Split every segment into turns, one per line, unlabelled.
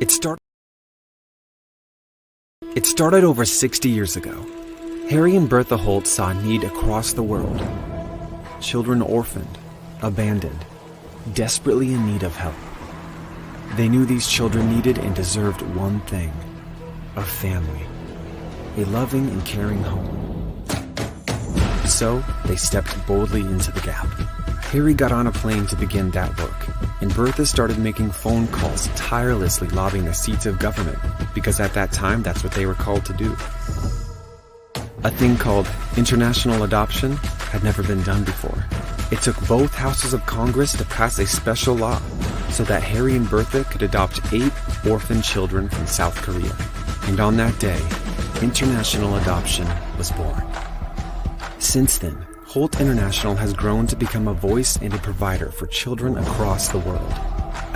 It started over 60 years ago. Harry and Bertha Holt saw need across the world. Children orphaned, abandoned, desperately in need of help. They knew these children needed and deserved one thing: a family, a loving and caring home. So they stepped boldly into the gap. Harry got on a plane to begin that work, and Bertha started making phone calls, tirelessly lobbying the seats of government, because at that time that's what they were called to do. A thing called international adoption had never been done before. It took both houses of Congress to pass a special law so that Harry and Bertha could adopt 8 orphan children from South Korea. And on that day, international adoption was born. Since then, Holt International has grown to become a voice and a provider for children across the world.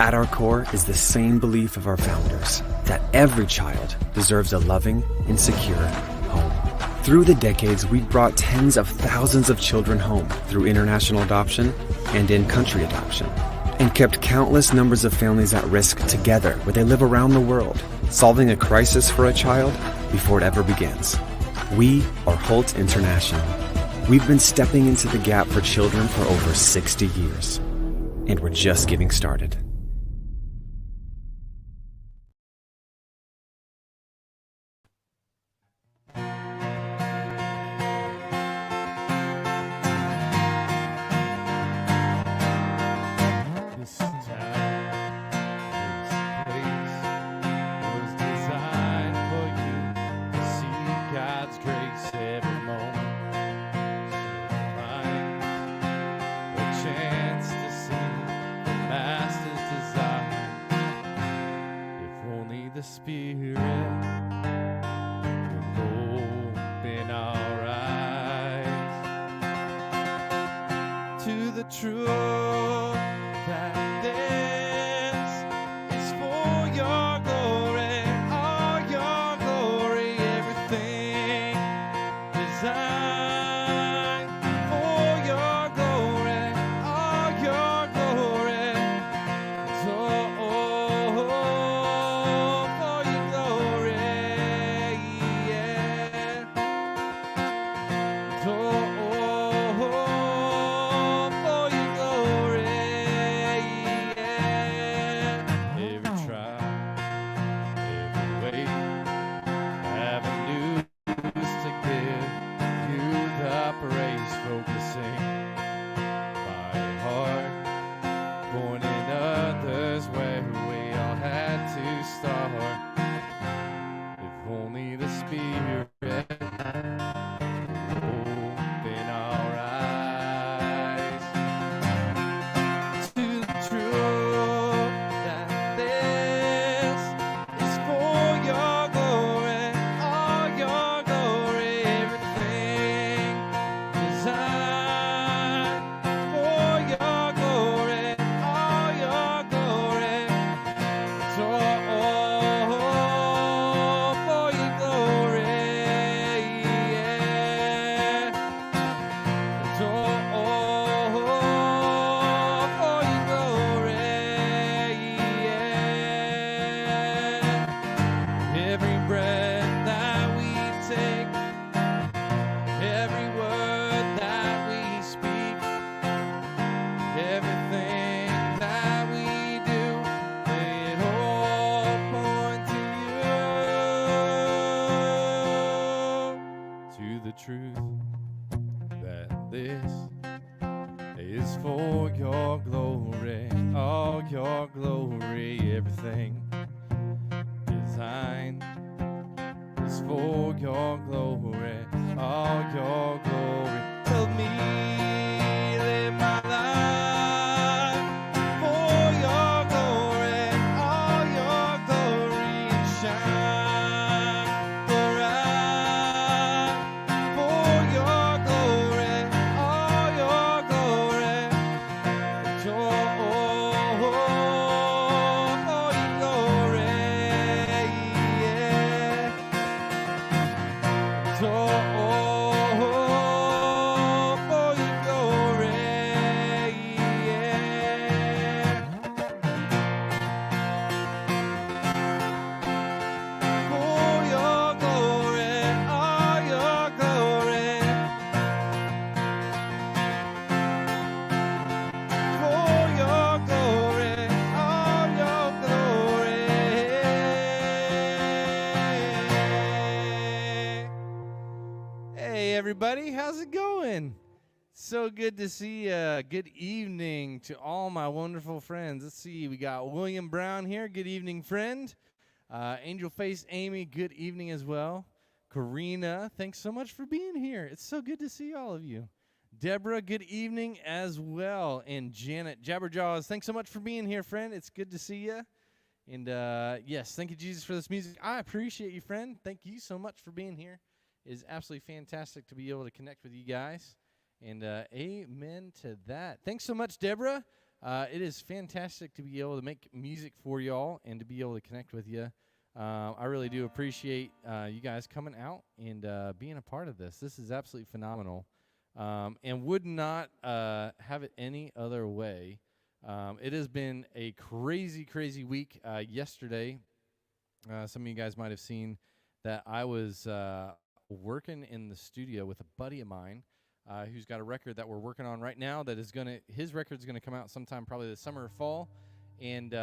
At our core is the same belief of our founders, that every child deserves a loving and secure home. Through the decades, we've brought tens of thousands of children home through international adoption and in-country adoption, and kept countless numbers of families at risk together where they live around the world, solving a crisis for a child before it ever begins. We are Holt International. We've been stepping into the gap for children for over 60 years, and we're just getting started.
Spirit will open our eyes to the truth that this is for your glory, all your glory, everything designed for your glory, all your glory. Truth that this is for your glory, all your glory, everything designed is for your glory, all your glory. Help me live my life for your glory, all your glory, and shine. Hey, everybody, how's it going? So good to see you. Good evening to all my wonderful friends. Let's see, we got William Brown here. Good evening, friend. Angel Face Amy, good evening as well. Karina, thanks so much for being here. It's so good to see all of you. Deborah, good evening as well. And Janet Jabberjaws, thanks so much for being here, friend. It's good to see you. And yes, thank you, Jesus, for this music. I appreciate you, friend. Thank you so much for being here. It is absolutely fantastic to be able to connect with you guys. And amen to that. Thanks so much, Deborah. It is fantastic to be able to make music for y'all and to be able to connect with you. I really do appreciate you guys coming out and being a part of this. This is absolutely phenomenal. And would not have it any other way. It has been a crazy, crazy week. Yesterday, some of you guys might have seen that I was working in the studio with a buddy of mine who's got a record that we're working on right now that is his record's gonna come out sometime probably this summer or fall, and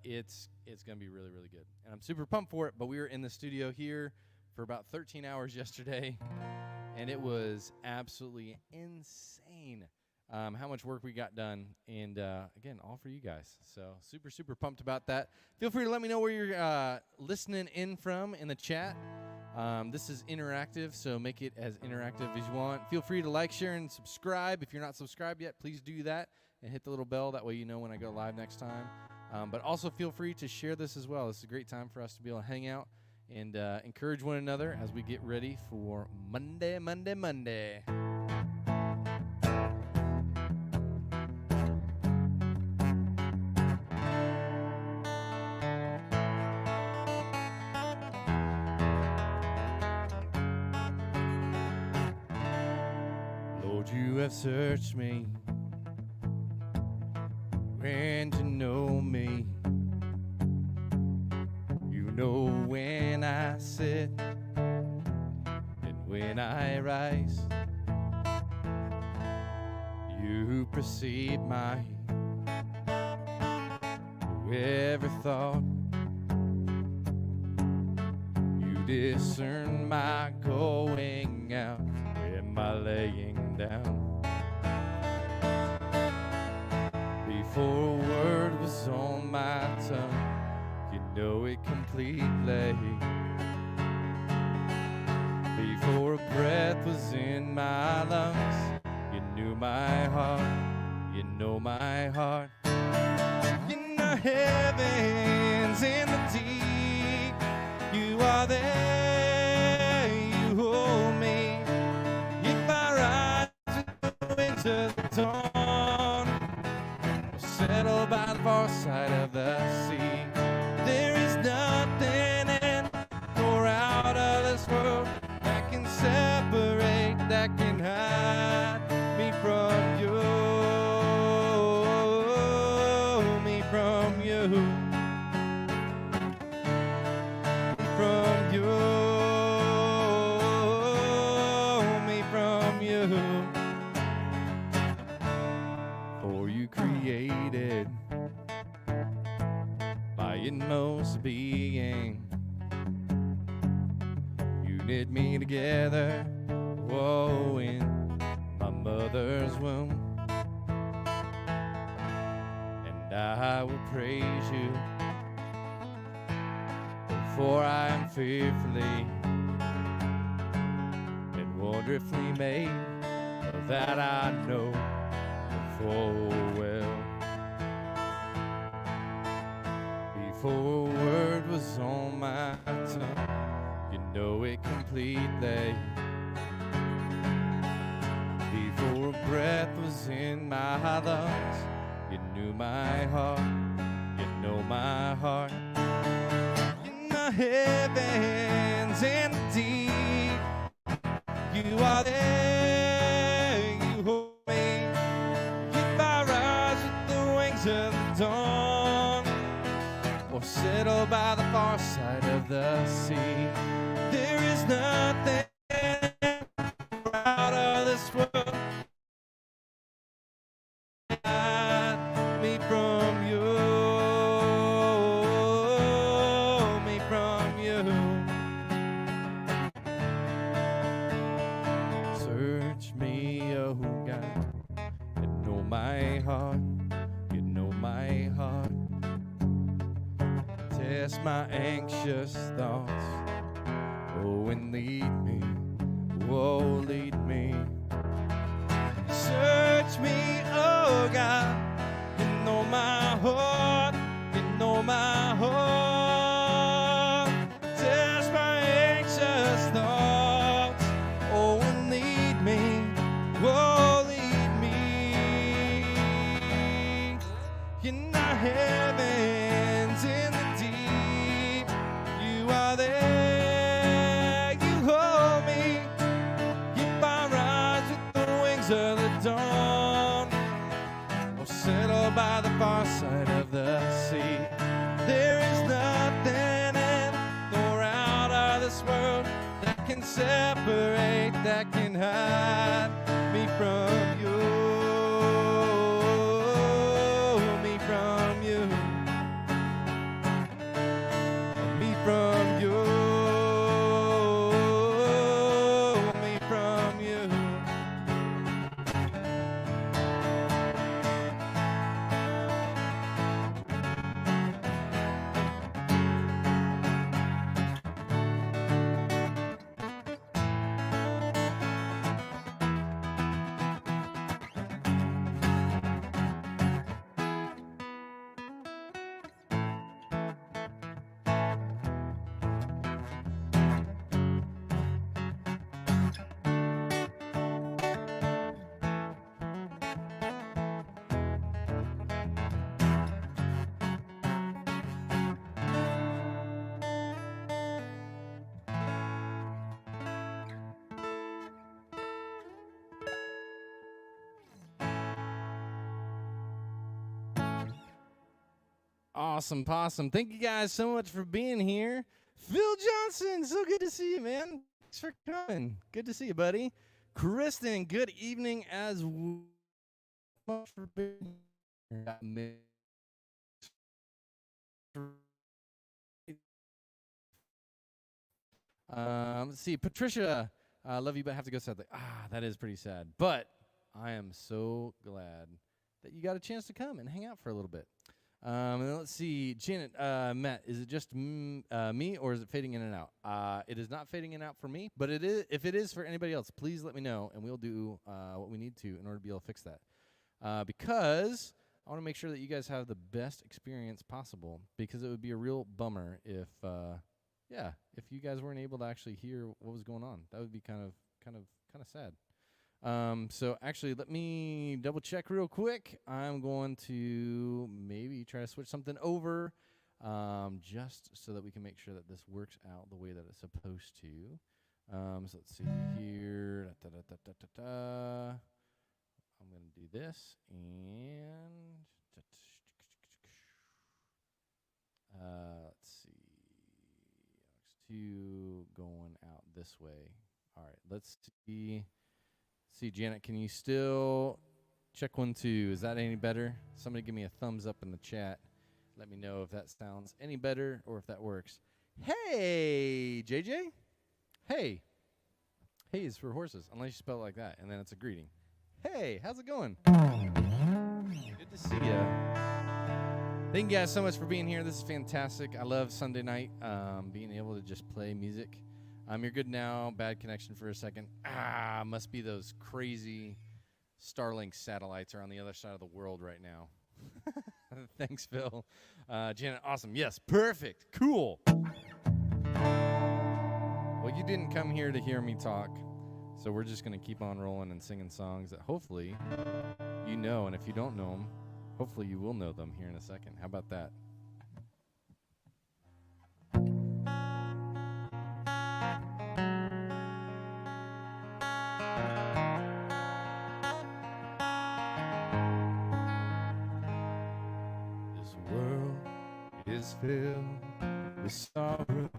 it's gonna be really, really good. And I'm super pumped for it, but we were in the studio here for about 13 hours yesterday, and it was absolutely insane how much work we got done, and again, all for you guys. So super, super pumped about that. Feel free to let me know where you're listening in from in the chat. This is interactive, so make it as interactive as you want. Feel free to like, share, and subscribe. If you're not subscribed yet, please do that and hit the little bell. That way you know when I go live next time. But also feel free to share this as well. This is a great time for us to be able to hang out and encourage one another as we get ready for Monday. Lord, you have searched me and to know me. You know when I sit and when I rise. You perceive my every thought. You discern my going out and my laying down. Before a word was on my tongue, you know it completely. Before a breath was in my lungs, you knew my heart, you know my heart. In the heavens, in the deep, you are there, you hold me. If I rise with the winter dawn, settle by the far side of the sea, there is nothing in or out of this world that can separate, that can hide me from you, me from you, from you, me from you. For you created my inmost being. You knit me together, whoa, in my mother's womb. And I will praise you, for I am fearfully and wonderfully made, that I know full well. Before a word was on my tongue, you know it completely. Before a breath was in my lungs, you knew my heart, you know my heart. In the heavens and the deep, you are there, you hold me. If I rise with the wings of the dawn, or settle by the far side of the sea, there is nothing out of this world hide me from you, me from you. heart. You know my heart. Test my anxious thoughts. Oh, and lead me. Whoa, lead me. Search me, oh God. You know my heart. You know my heart. Test my anxious thoughts. Oh, and lead me. Whoa, lead me. In the heavens, in the deep, you are there. You hold me. If I rise with the wings of the dawn, or settle by the far side of the sea, there is nothing in nor out of this world that can separate, that can hide me from you, me from you, me from you, me from you. Awesome, possum. Thank you guys so much for being here. Phil Johnson, so good to see you, man. Thanks for coming. Good to see you, buddy. Kristen, good evening as well. Much for being here. Let's see. Patricia, I love you, but I have to go sadly. That is pretty sad. But I am so glad that you got a chance to come and hang out for a little bit. And then let's see, Janet, Matt, is it just me or is it fading in and out? It is not fading in and out for me, but it is. If it is for anybody else, please let me know, and we'll do what we need to in order to be able to fix that. Because I want to make sure that you guys have the best experience possible. Because it would be a real bummer if you guys weren't able to actually hear what was going on. That would be kind of sad. So actually, let me double check real quick. I'm going to maybe try to switch something over, just so that we can make sure that this works out the way that it's supposed to. So let's see here. I'm going to do this, and let's see. X2 going out this way. All right, let's see. See, Janet, can you still check 1, 2? Is that any better? Somebody give me a thumbs up in the chat. Let me know if that sounds any better or if that works. Hey, JJ. Hey. Hey is for horses, unless you spell it like that, and then it's a greeting. Hey, how's it going? Good to see you. Thank you guys so much for being here. This is fantastic. I love Sunday night, being able to just play music. You're good now. Bad connection for a second. Must be those crazy Starlink satellites are on the other side of the world right now. Thanks, Phil. Janet, awesome. Yes, perfect. Cool. Well, you didn't come here to hear me talk, so we're just going to keep on rolling and singing songs that hopefully you know, and if you don't know them, hopefully you will know them here in a second. How about that? This world is filled with sorrow.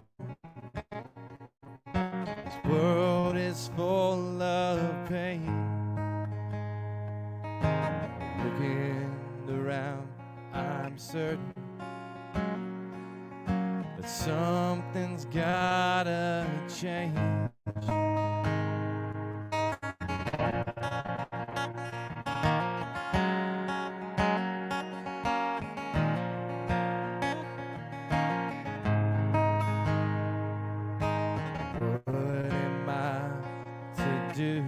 This world is full of pain. Looking around, I'm certain that something's gotta change. do?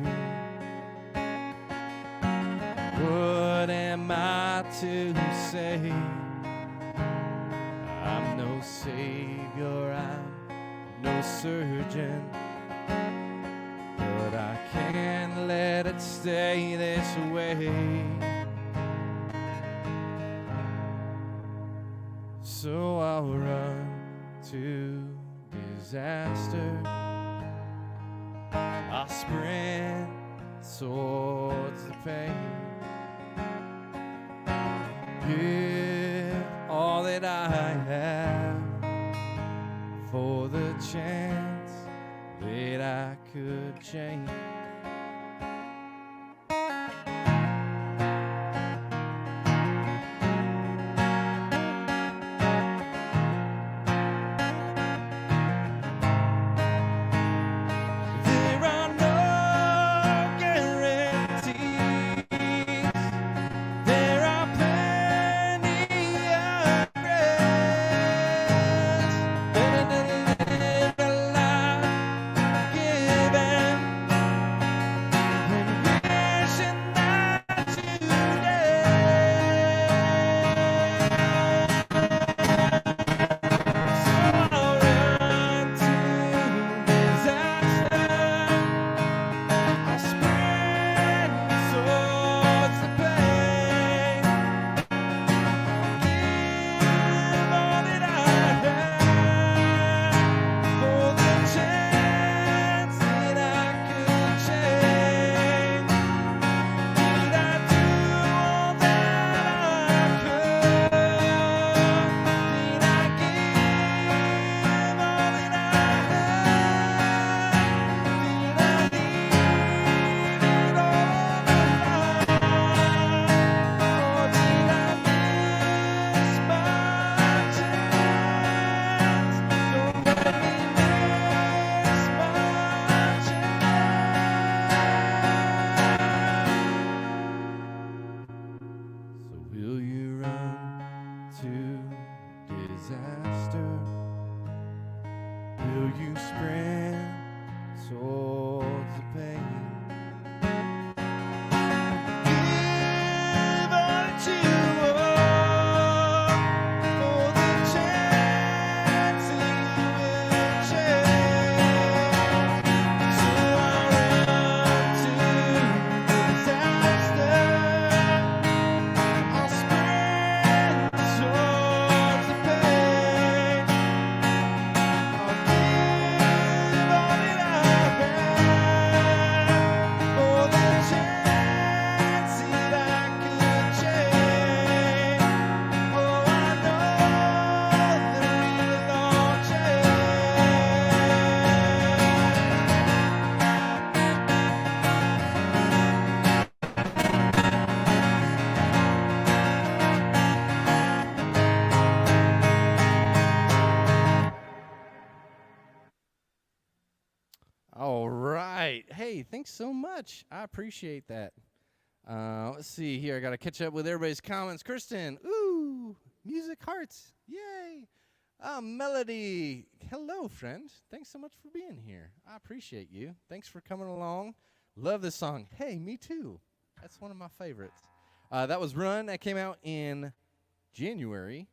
What am I to say? I'm no savior, I'm no surgeon, but I can't let it stay this way. So I'll run to disaster, I'll sprint towards the pain, give all that I have for the chance that I could change. All right. Hey, thanks so much. I appreciate that. Let's see here. I got to catch up with everybody's comments. Kristen, ooh, music hearts. Yay. Melody, hello, friend. Thanks so much for being here. I appreciate you. Thanks for coming along. Love this song. Hey, me too. That's one of my favorites. That was Run. That came out in January,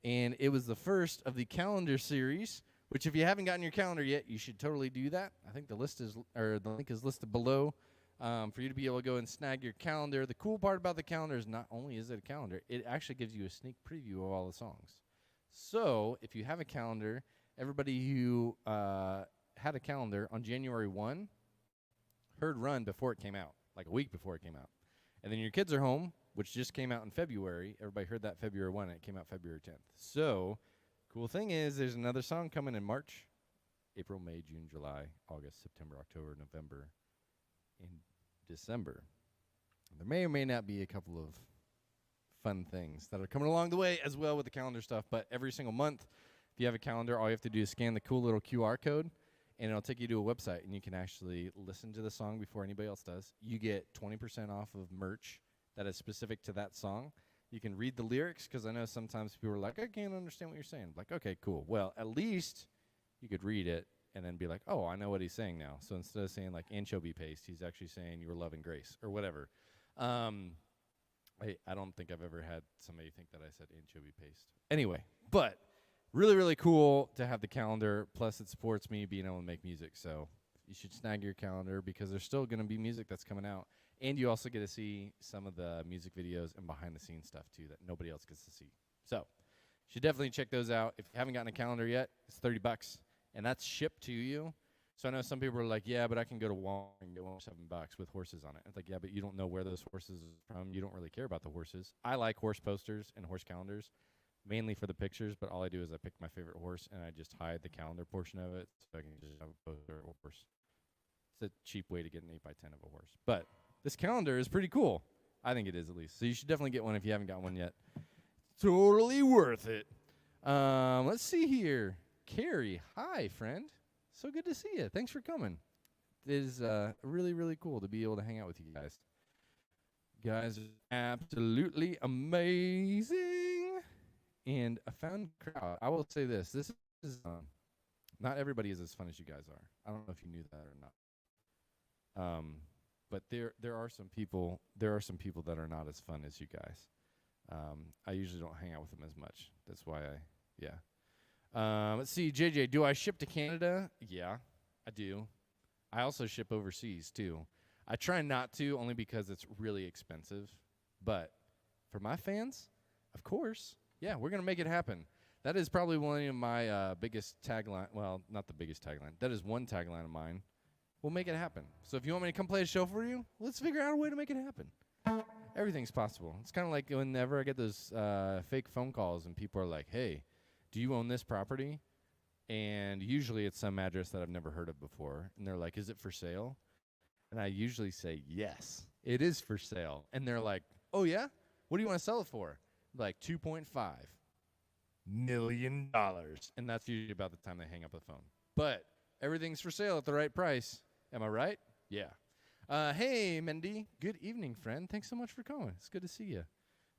and it was the first of the calendar series, which if you haven't gotten your calendar yet, you should totally do that. I think the link is listed below for you to be able to go and snag your calendar. The cool part about the calendar is not only is it a calendar, it actually gives you a sneak preview of all the songs. So if you have a calendar, everybody who had a calendar on January 1 heard Run before it came out, like a week before it came out. And then your kids are home, which just came out in February. Everybody heard that February 1, and it came out February 10th. So cool thing is there's another song coming in March, April, May, June, July, August, September, October, November, and December. There may or may not be a couple of fun things that are coming along the way as well with the calendar stuff, but every single month, if you have a calendar, all you have to do is scan the cool little QR code, and it'll take you to a website, and you can actually listen to the song before anybody else does. You get 20% off of merch that is specific to that song. You can read the lyrics, because I know sometimes people are like, I can't understand what you're saying. Like, okay, cool. Well, at least you could read it and then be like, oh, I know what he's saying now. So instead of saying like anchovy paste, he's actually saying your love and grace or whatever. I don't think I've ever had somebody think that I said anchovy paste. Anyway, but really, really cool to have the calendar. Plus, it supports me being able to make music. So you should snag your calendar because there's still going to be music that's coming out. And you also get to see some of the music videos and behind-the-scenes stuff, too, that nobody else gets to see. So you should definitely check those out. If you haven't gotten a calendar yet, it's $30, and that's shipped to you. So I know some people are like, yeah, but I can go to Walmart and get one for $7 with horses on it. It's like, yeah, but you don't know where those horses are from. You don't really care about the horses. I like horse posters and horse calendars, mainly for the pictures, but all I do is I pick my favorite horse, and I just hide the calendar portion of it so I can just have a poster of a horse. It's a cheap way to get an 8x10 of a horse. But this calendar is pretty cool. I think it is, at least. So you should definitely get one if you haven't got one yet. Totally worth it. Let's see here. Carrie, hi, friend. So good to see you. Thanks for coming. It is really, really cool to be able to hang out with you guys. You guys are absolutely amazing. And a fun crowd. I will say this. This is not everybody is as fun as you guys are. I don't know if you knew that or not. But there are some people that are not as fun as you guys. I usually don't hang out with them as much. That's why let's see, JJ, do I ship to Canada? Yeah, I do. I also ship overseas, too. I try not to, only because it's really expensive. But for my fans, of course, yeah, we're going to make it happen. That is probably one of my biggest tagline. Well, not the biggest tagline. That is one tagline of mine. We'll make it happen. So if you want me to come play a show for you, let's figure out a way to make it happen. Everything's possible. It's kind of like whenever I get those fake phone calls and people are like, hey, do you own this property? And usually it's some address that I've never heard of before. And they're like, is it for sale? And I usually say, yes, it is for sale. And they're like, oh, yeah? What do you want to sell it for? Like $2.5 million. And that's usually about the time they hang up the phone. But everything's for sale at the right price. Am I right? Yeah. Hey, Mendy. Good evening, friend. Thanks so much for coming. It's good to see you.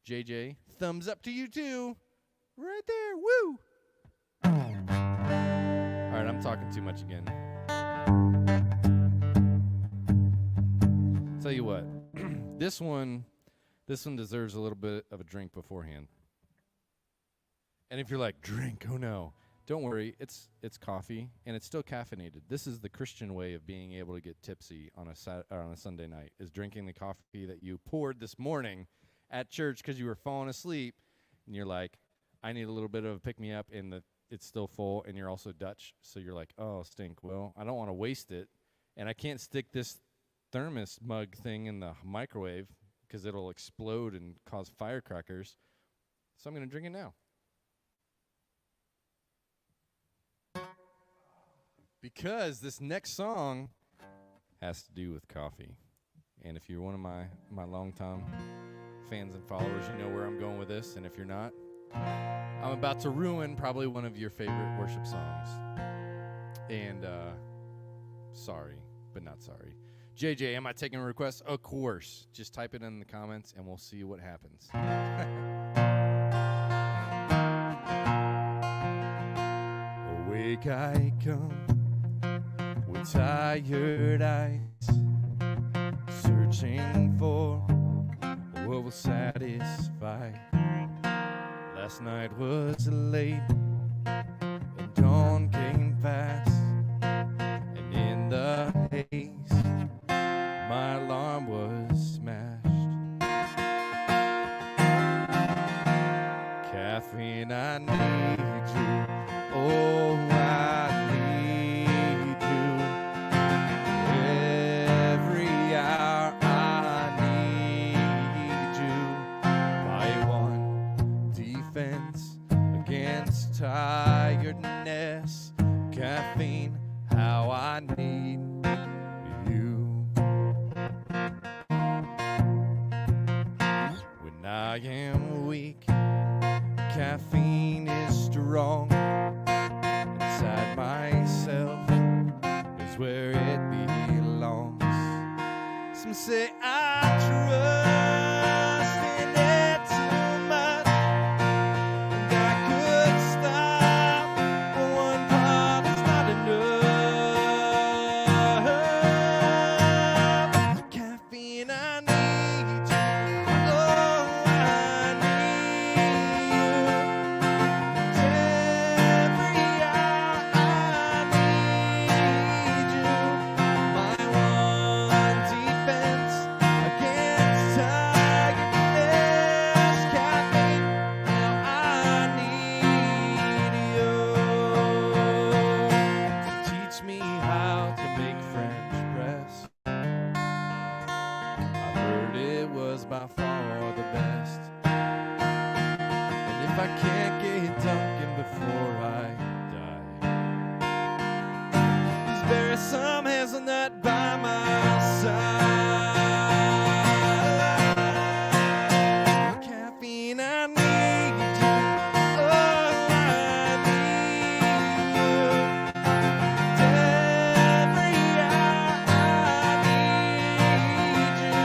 JJ, thumbs up to you, too. Right there. Woo! All right, I'm talking too much again. Tell you what. This one deserves a little bit of a drink beforehand. And if you're like, drink, oh no. Don't worry, it's coffee, and it's still caffeinated. This is the Christian way of being able to get tipsy on a Sunday night, is drinking the coffee that you poured this morning at church because you were falling asleep, and you're like, I need a little bit of a pick-me-up, and it's still full, and you're also Dutch, so you're like, oh, stink. Well, I don't want to waste it, and I can't stick this thermos mug thing in the microwave because it'll explode and cause firecrackers, so I'm going to drink it now. Because this next song has to do with coffee. And if you're one of my longtime fans and followers, you know where I'm going with this. And if you're not, I'm about to ruin probably one of your favorite worship songs. And sorry, but not sorry. JJ, am I taking a request? Of course. Just type it in the comments and we'll see what happens. Awake I come with tired eyes, searching for what will satisfy. Last night was late and dawn came fast, and in the haze my alarm was smashed. Caffeine, I need you. Oh, I need you. Every hour I need you. My one defense against tiredness. Caffeine, how I need you. When I am weak, caffeine is strong. Inside myself is where it belongs. Some say I trust in it too much, and I could stop, but one pot is not enough. by far the best. And if I can't get Dunkin' before I die, just bury some hazelnut by my side. Caffeine, I need you. Oh, I need you. Every hour I need you.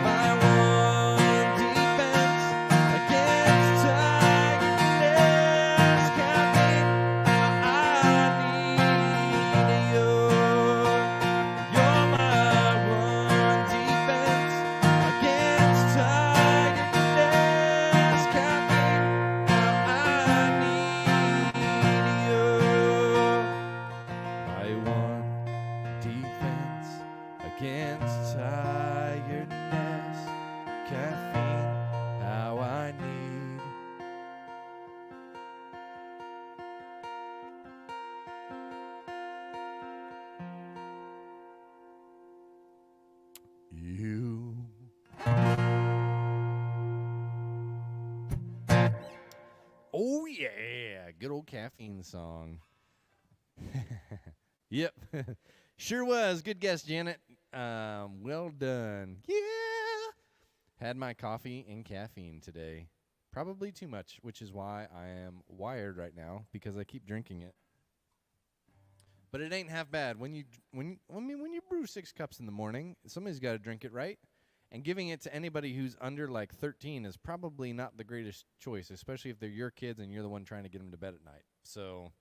My one defense against tiredness. Caffeine, I need you. You're my one defense against tiredness. Caffeine, I need you. My one defense against tiredness. Caffeine, how I need. You. Oh yeah, good old caffeine song. Yep, sure was. Good guess, Janet. Well done. Yeah. Had my coffee and caffeine today. Probably too much, which is why I am wired right now because I keep drinking it. But it ain't half bad. When you brew 6 cups in the morning, somebody's got to drink it, right? And giving it to anybody who's under like 13 is probably not the greatest choice, especially if they're your kids and you're the one trying to get them to bed at night. So,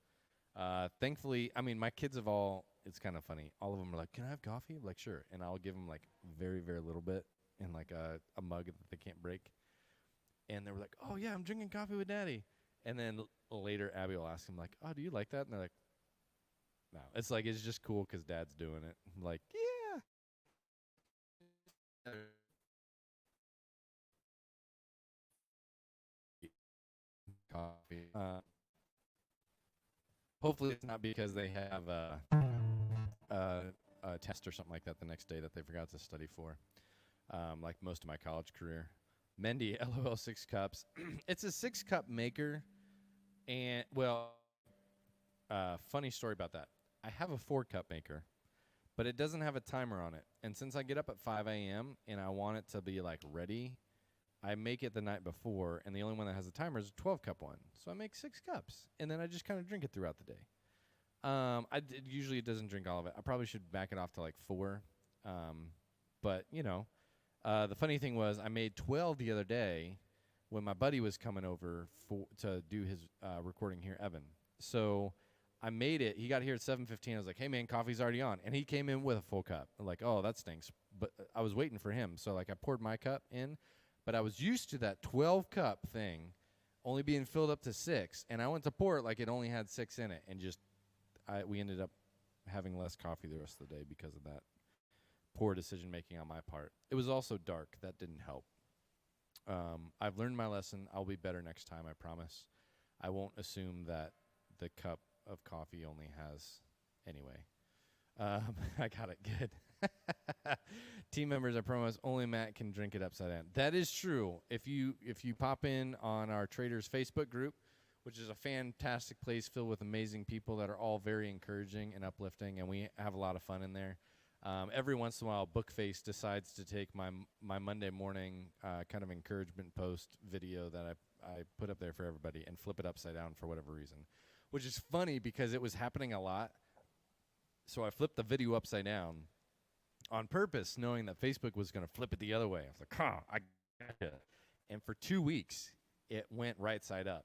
thankfully, I mean, my kids have all, it's kind of funny. All of them are like, can I have coffee? I'm like, sure. And I'll give them like very, very little bit in like a mug that they can't break. And they were like, oh, yeah, I'm drinking coffee with Daddy. And then later, Abby will ask them like, oh, do you like that? And they're like, no. It's like, it's just cool because Dad's doing it. I'm like, yeah. Coffee. Hopefully it's not because they have a test or something like that the next day that they forgot to study for, like most of my college career. Mendy, LOL 6 cups. It's a 6-cup maker, and, well, funny story about that. I have a 4-cup maker, but it doesn't have a timer on it. And since I get up at 5 a.m. and I want it to be, like, ready, I make it the night before, and the only one that has a timer is a 12-cup one. So I make 6 cups, and then I just kind of drink it throughout the day. Usually it doesn't drink all of it. I probably should back it off to, like, 4. But, you know, the funny thing was I made 12 the other day when my buddy was coming over to do his recording here, Evan. So I made it. He got here at 7:15. I was like, hey, man, coffee's already on. And he came in with a full cup. I'm like, oh, that stinks. But I was waiting for him. So, like, I poured my cup in. But I was used to that 12-cup thing only being filled up to 6. And I went to pour it like it only had 6 in it. And just we ended up having less coffee the rest of the day because of that poor decision-making on my part. It was also dark. That didn't help. I've learned my lesson. I'll be better next time, I promise. I won't assume that the cup of coffee only has... Anyway, I got it good. Team members, I promise, only Matt can drink it upside down. That is true. If you pop in on our Traders Facebook group, which is a fantastic place filled with amazing people that are all very encouraging and uplifting, and we have a lot of fun in there. Every once in a while, Bookface decides to take my Monday morning kind of encouragement post video that I put up there for everybody and flip it upside down for whatever reason, which is funny because it was happening a lot. So I flipped the video upside down on purpose, knowing that Facebook was going to flip it the other way. I was like, I gotcha. And for 2 weeks, it went right side up.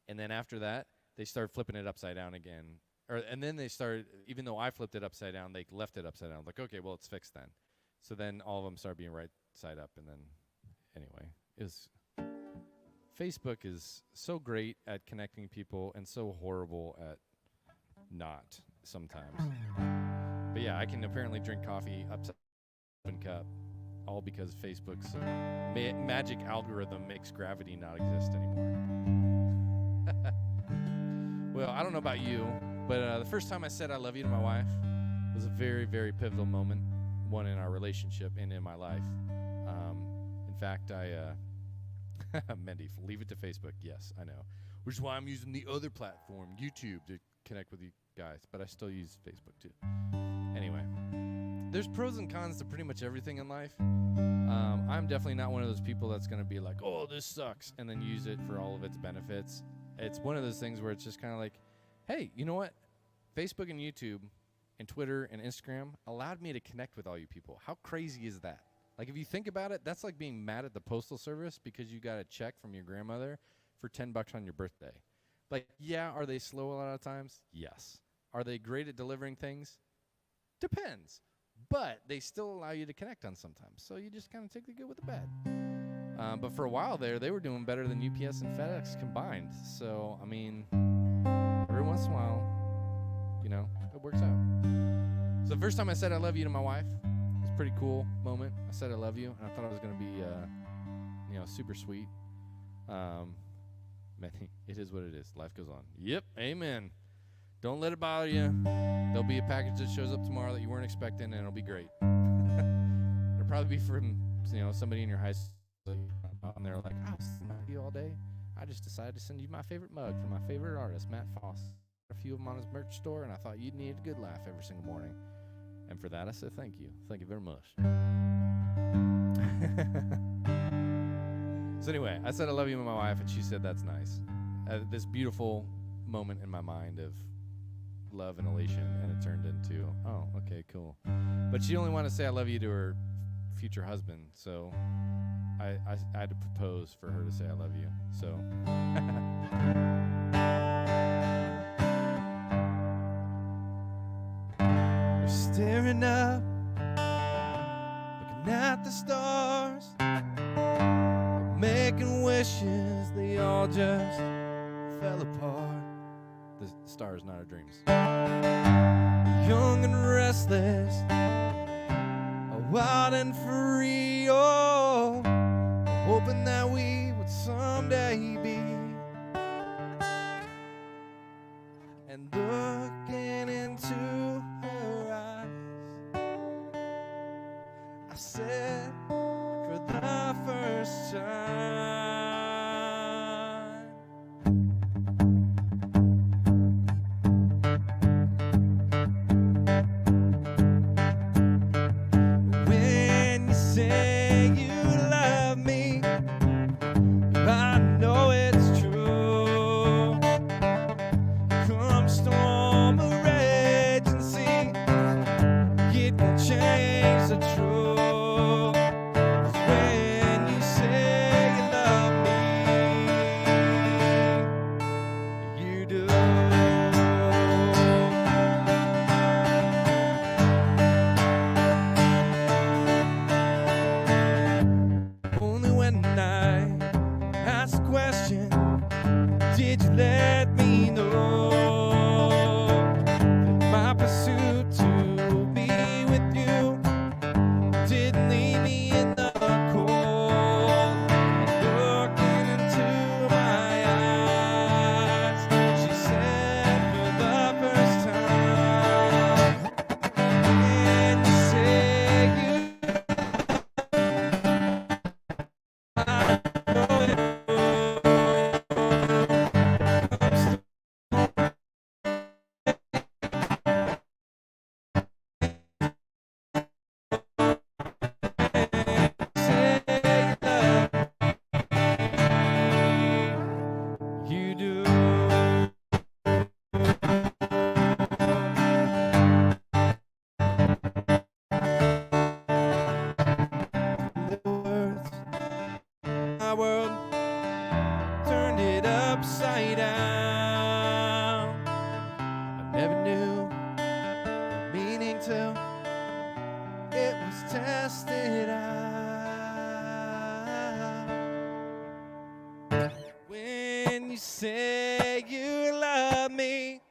And then after that, they started flipping it upside down again. And then they started, even though I flipped it upside down, they left it upside down. I was like, okay, well, it's fixed then. So then all of them started being right side up. And then, anyway, Facebook is so great at connecting people and so horrible at not sometimes. But yeah, I can apparently drink coffee upside down cup, all because Facebook's magic algorithm makes gravity not exist anymore. Well, I don't know about you, but the first time I said I love you to my wife was a very, very pivotal moment, one in our relationship and in my life. In In fact, Mendy, leave it to Facebook. Yes, I know. Which is why I'm using the other platform, YouTube, to connect with you guys. But I still use Facebook too. Anyway, there's pros and cons to pretty much everything in life. I'm definitely not one of those people that's going to be like, oh, this sucks, and then use it for all of its benefits. It's one of those things where it's just kind of like, hey, you know what? Facebook and YouTube and Twitter and Instagram allowed me to connect with all you people. How crazy is that? Like, if you think about it, that's like being mad at the Postal Service because you got a check from your grandmother for $10 on your birthday. Like, yeah, are they slow a lot of times? Yes. Are they great at delivering things? Depends. But they still allow you to connect on sometimes. So you just kind of take the good with the bad. But for a while there, they were doing better than UPS and FedEx combined. So, I mean, every once in a while, you know, it works out. So the first time I said I love you to my wife, it was a pretty cool moment. I said I love you, and I thought it was going to be, super sweet. It is what it is. Life goes on. Yep, amen. Don't let it bother you. There'll be a package that shows up tomorrow that you weren't expecting, and it'll be great. It'll probably be from somebody in your high school, and they're like, I was thinking about you all day. I just decided to send you my favorite mug from my favorite artist, Matt Fawcett. A few of them on his merch store, and I thought you'd need a good laugh every single morning. And for that, I said thank you. Thank you very much. So anyway, I said I love you to my wife, and she said that's nice. This beautiful moment in my mind of love and elation, and it turned into, oh, okay, cool. But she only wanted to say I love you to her future husband, so I had to propose for her to say I love you. So you're staring up, looking at the stars, making wishes, they all just fell apart. The stars, not our dreams. Young and restless, wild and free, oh, hoping that we would someday be. And looking into her eyes, I said for the first time, when you say you love me, I know it's true. Come storm or rage and see, it will change the truth. 'Cause when you say you love me, you do. Only when I ask a question, did you let me know that my pursuit to be with you didn't leave me in the cold? Looking into my eyes, she said for the first time, when you say you, I know it. You do. Words, my world, turned it upside down. I never knew the meaning till it was tested out. When you say you love me,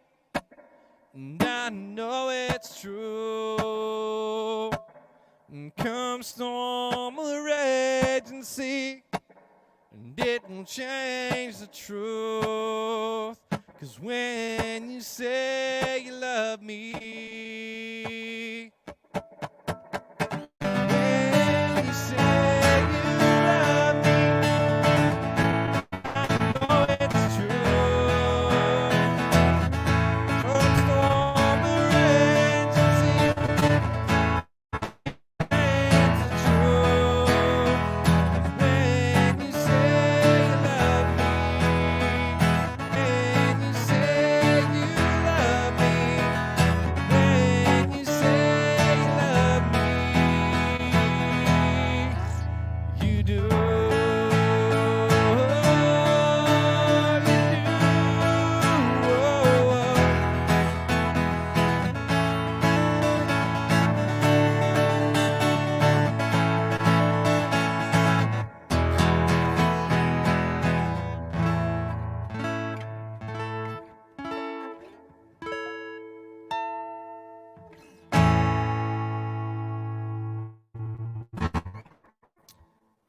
and I know it's true. And come storm or rage and see, and it won't change the truth. 'Cause when you say you love me, when you say you love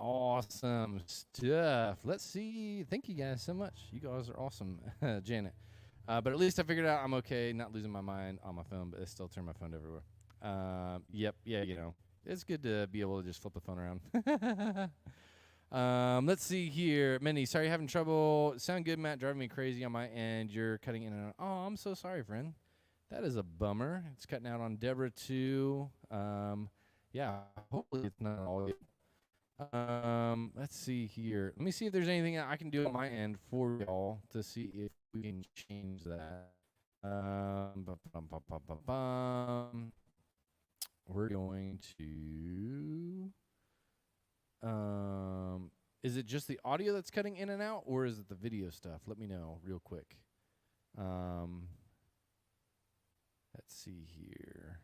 Awesome stuff. Let's see. Thank you guys so much. You guys are awesome, Janet. But at least I figured out I'm okay, not losing my mind on my phone, but I still turn my phone everywhere. Yep. Yeah, it's good to be able to just flip the phone around. Let's see here. Minnie, sorry, having trouble. Sound good, Matt. Driving me crazy on my end. You're cutting in and out. Oh, I'm so sorry, friend. That is a bummer. It's cutting out on Deborah, too. Yeah, hopefully it's not all good. Let's see here. Let me see if there's anything I can do on my end for y'all to see if we can change that. We're going to. Is it just the audio that's cutting in and out, or is it the video stuff? Let me know real quick. Let's see here.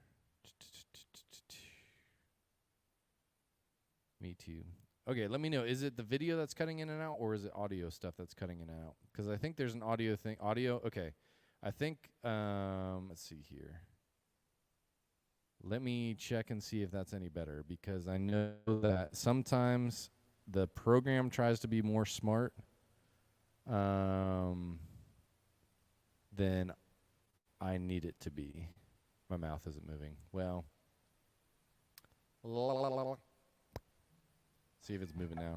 Me too. Okay, let me know. Is it the video that's cutting in and out, or is it audio stuff that's cutting in and out? Because I think there's an audio thing. Audio, okay. I think, let's see here. Let me check and see if that's any better, because I know that sometimes the program tries to be more smart than I need it to be. My mouth isn't moving. Well, see if it's moving now.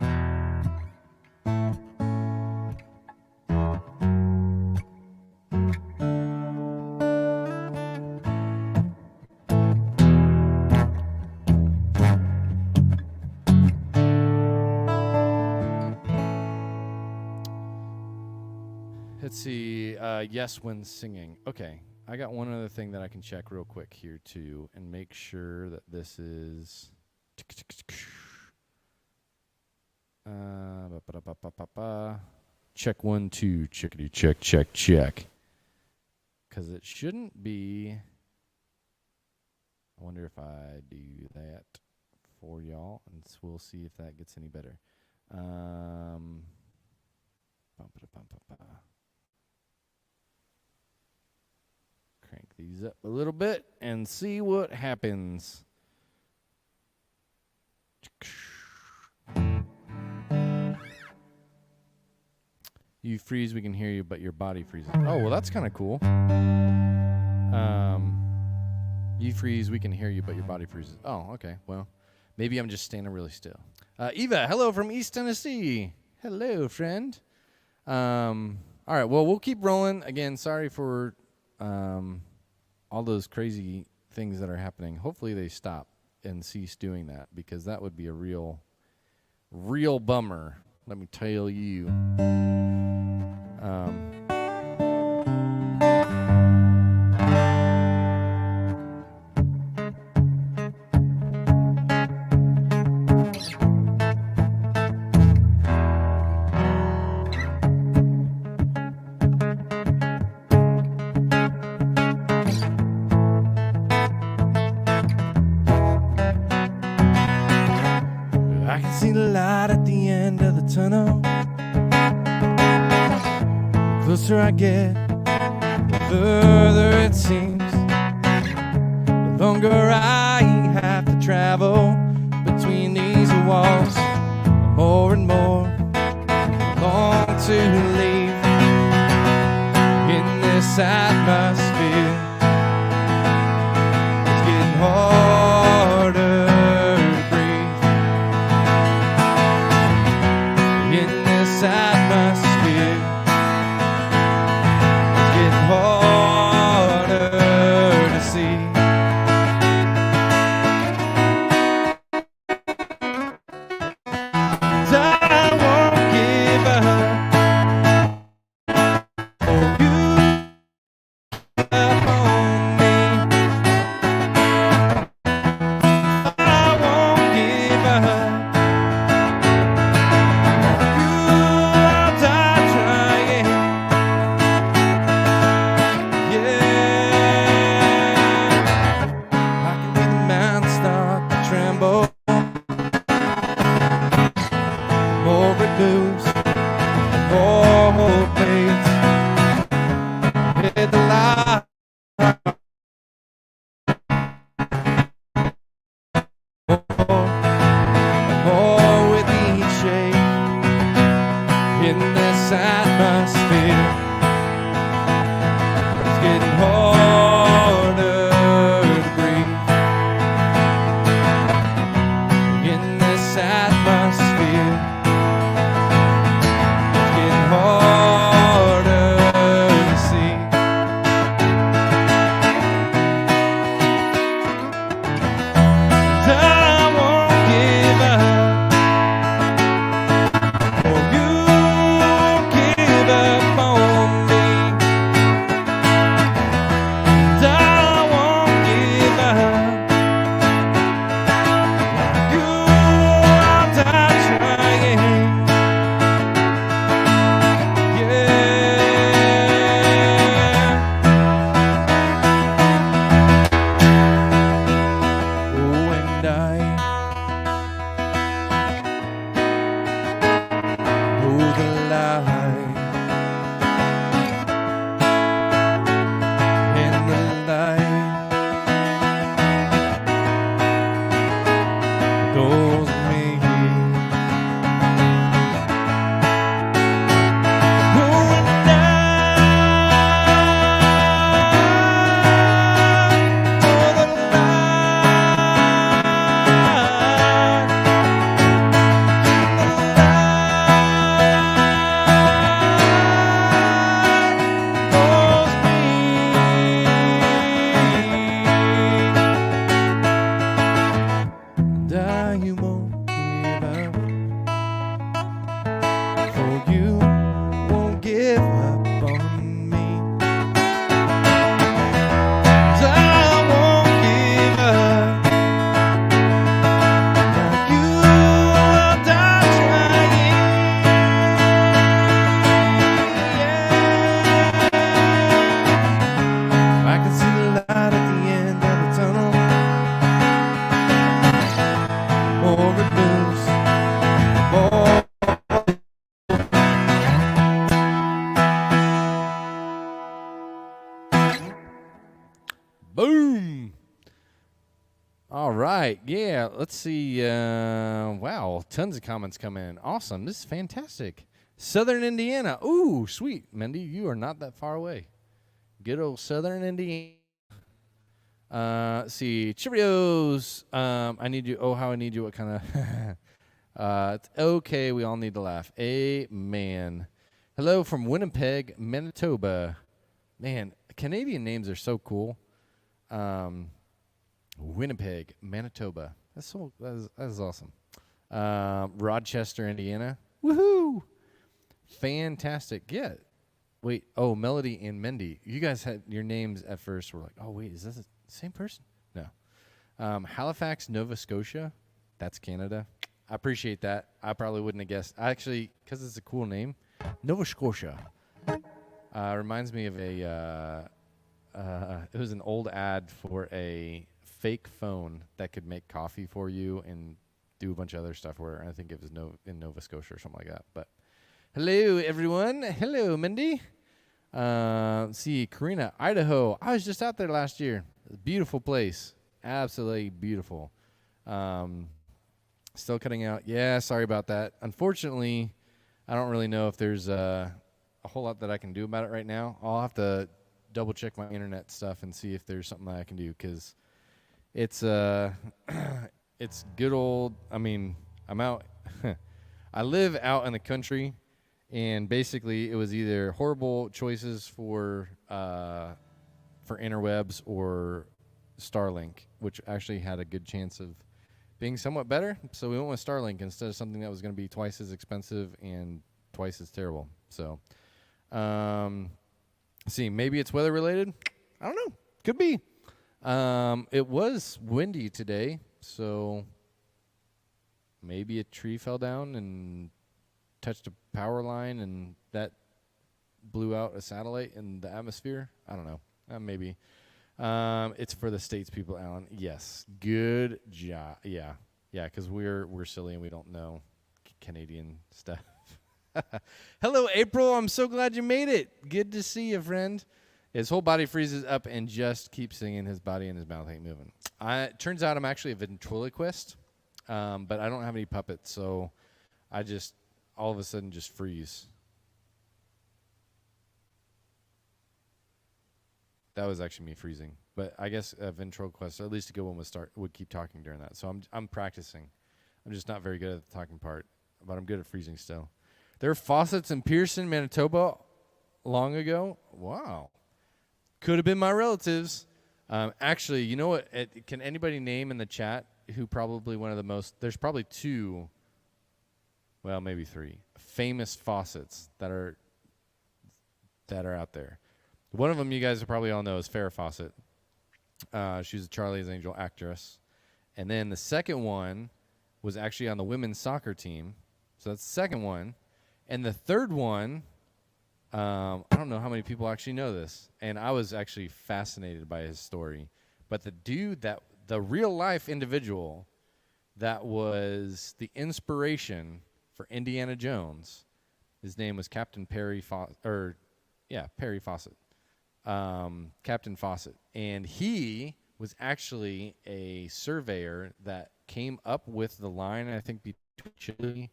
Let's see. Yes, when singing. Okay. I got one other thing that I can check real quick here, too, and make sure that this is... Check 1, 2, chickadee, check. Because it shouldn't be. I wonder if I do that for y'all, and we'll see if that gets any better. Crank these up a little bit and see what happens. You freeze, we can hear you, but your body freezes. Oh, well, that's kind of cool. You freeze, we can hear you, but your body freezes. Oh, okay. Well, maybe I'm just standing really still. Eva, hello from East Tennessee. Hello, friend. All right, well, we'll keep rolling. Again, sorry for all those crazy things that are happening. Hopefully they stop and cease doing that, because that would be a real bummer, let me tell you. I can see the light at the end of the tunnel. The closer I get, the further it seems. The longer I have to travel between these walls, the more and more I long to leave. In this atmosphere, it's getting harder. Atmosphere, it's getting harder to see. I won't give up for you. you won't give up. For you won't give up on me. 'Cause I won't give up. You will die trying. Yeah. I can see the light at the end of the tunnel. More it moves, more. Boom. All right. Yeah. Let's see. Wow. Tons of comments come in. Awesome. This is fantastic. Southern Indiana. Ooh, sweet. Mindy, you are not that far away. Good old Southern Indiana. Let's see. Cheerios. I need you. Oh, how I need you. What kind of. It's okay. We all need to laugh. Amen. Hello from Winnipeg, Manitoba. Man, Canadian names are so cool. Winnipeg, Manitoba. That is awesome. Rochester, Indiana. Woohoo! Fantastic. Yeah. Wait. Oh, Melody and Mindy. You guys had your names at first. Were like, oh wait, is this the same person? No. Halifax, Nova Scotia. That's Canada. I appreciate that. I probably wouldn't have guessed. Actually, because it's a cool name, Nova Scotia. Reminds me of a. It was an old ad for a fake phone that could make coffee for you and do a bunch of other stuff. Where I think it was in Nova Scotia or something like that. But hello, everyone. Hello, Mindy. Let's see, Karina, Idaho. I was just out there last year. Beautiful place. Absolutely beautiful. Still cutting out. Yeah, sorry about that. Unfortunately, I don't really know if there's a whole lot that I can do about it right now. I'll have to double check my internet stuff and see if there's something that I can do, because it's it's good old. I mean, I'm out. I live out in the country, and basically it was either horrible choices for interwebs or Starlink, which actually had a good chance of being somewhat better. So we went with Starlink instead of something that was going to be twice as expensive and twice as terrible. So, see, maybe it's weather related. I don't know. Could be. It was windy today, so maybe a tree fell down and touched a power line, and that blew out a satellite in the atmosphere. I don't know. Maybe. It's for the States people, Alan. Yes. Good job. Yeah. Yeah, because we're silly and we don't know Canadian stuff. Hello, April. I'm so glad you made it. Good to see you, friend. His whole body freezes up and just keeps singing. His body and his mouth ain't moving. It turns out I'm actually a ventriloquist, but I don't have any puppets, so I just all of a sudden just freeze. That was actually me freezing, but I guess a ventriloquist, or at least a good one, would keep talking during that. So I'm practicing. I'm just not very good at the talking part, but I'm good at freezing still. There were Fawcetts in Pearson, Manitoba, long ago. Wow. Could have been my relatives. Actually, you know what? Can anybody name in the chat who probably one of the most, there's probably two, well, maybe three, famous Fawcetts that are out there. One of them you guys probably all know is Farrah Fawcett. She's a Charlie's Angel actress. And then the second one was actually on the women's soccer team. So that's the second one. And the third one, I don't know how many people actually know this. And I was actually fascinated by his story. But the dude the real life individual that was the inspiration for Indiana Jones, his name was Captain Perry Fawcett. Perry Fawcett. Captain Fawcett. And he was actually a surveyor that came up with the line, I think, between Chile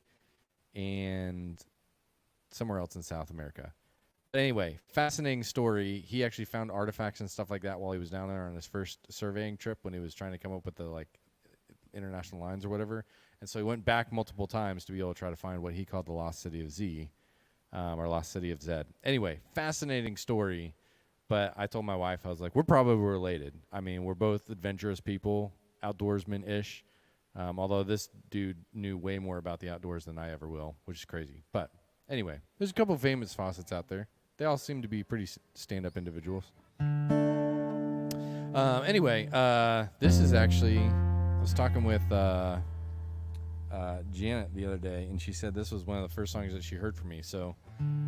and somewhere else in South America. But anyway, fascinating story. He actually found artifacts and stuff like that while he was down there on his first surveying trip when he was trying to come up with the international lines or whatever. And so he went back multiple times to be able to try to find what he called the Lost City of Z, or Lost City of Zed. Anyway, fascinating story. But I told my wife, I was like, we're probably related. I mean, we're both adventurous people, outdoorsmen-ish. Although this dude knew way more about the outdoors than I ever will, which is crazy. But anyway, there's a couple famous Fawcetts out there. They all seem to be pretty stand-up individuals. Anyway, this is actually, I was talking with Janet the other day, and she said this was one of the first songs that she heard from me. So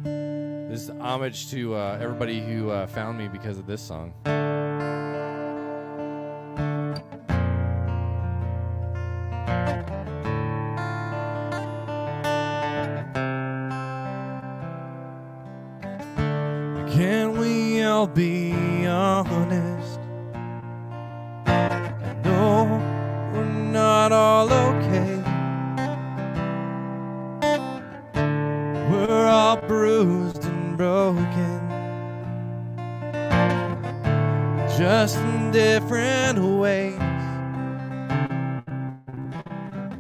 this is homage to everybody who found me because of this song. Can we all be honest? I know we're not all okay. We're all bruised and broken, just in different ways.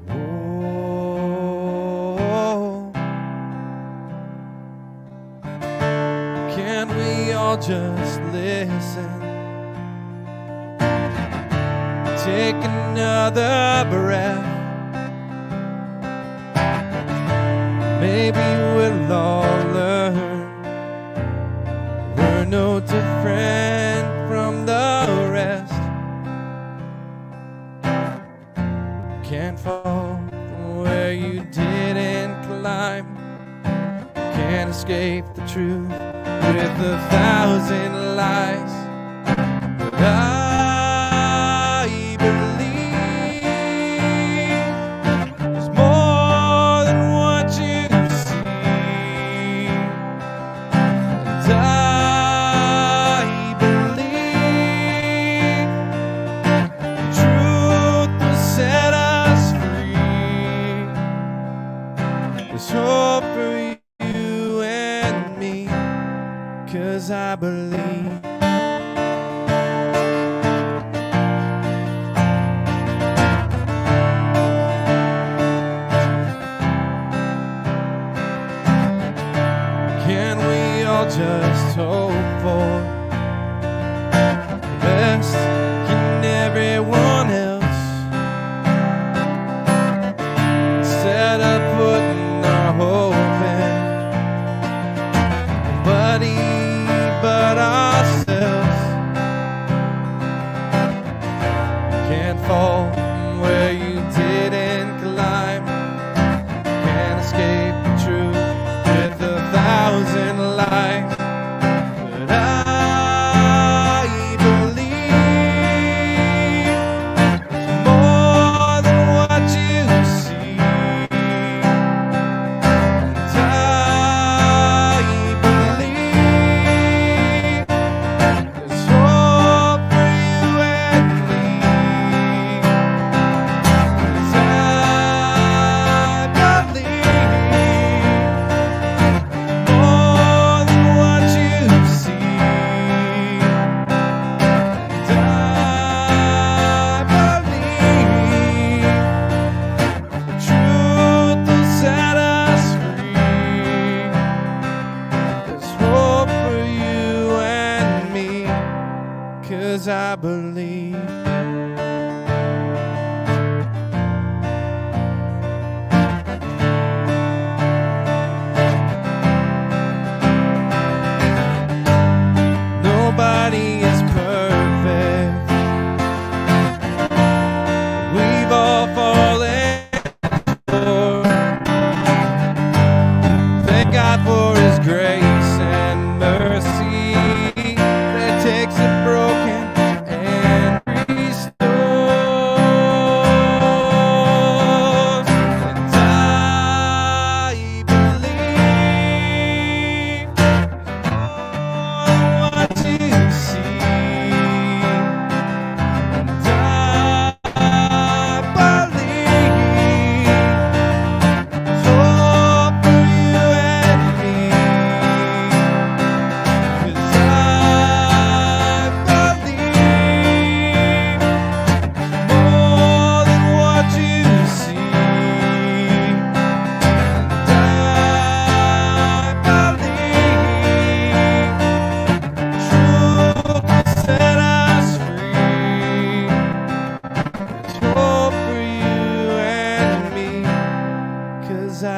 Oh, can't we all just listen? Take another breath. Maybe we'll all learn we're no different from the rest. Can't fall from where you didn't climb. Can't escape the truth with 1,000 lies. But I believe there's more than what you see. And I believe the truth will set us free. There's hope for you and me, 'cause I believe. Can we all just hope for the best in everyone else, instead of putting our hope in nobody but ourselves?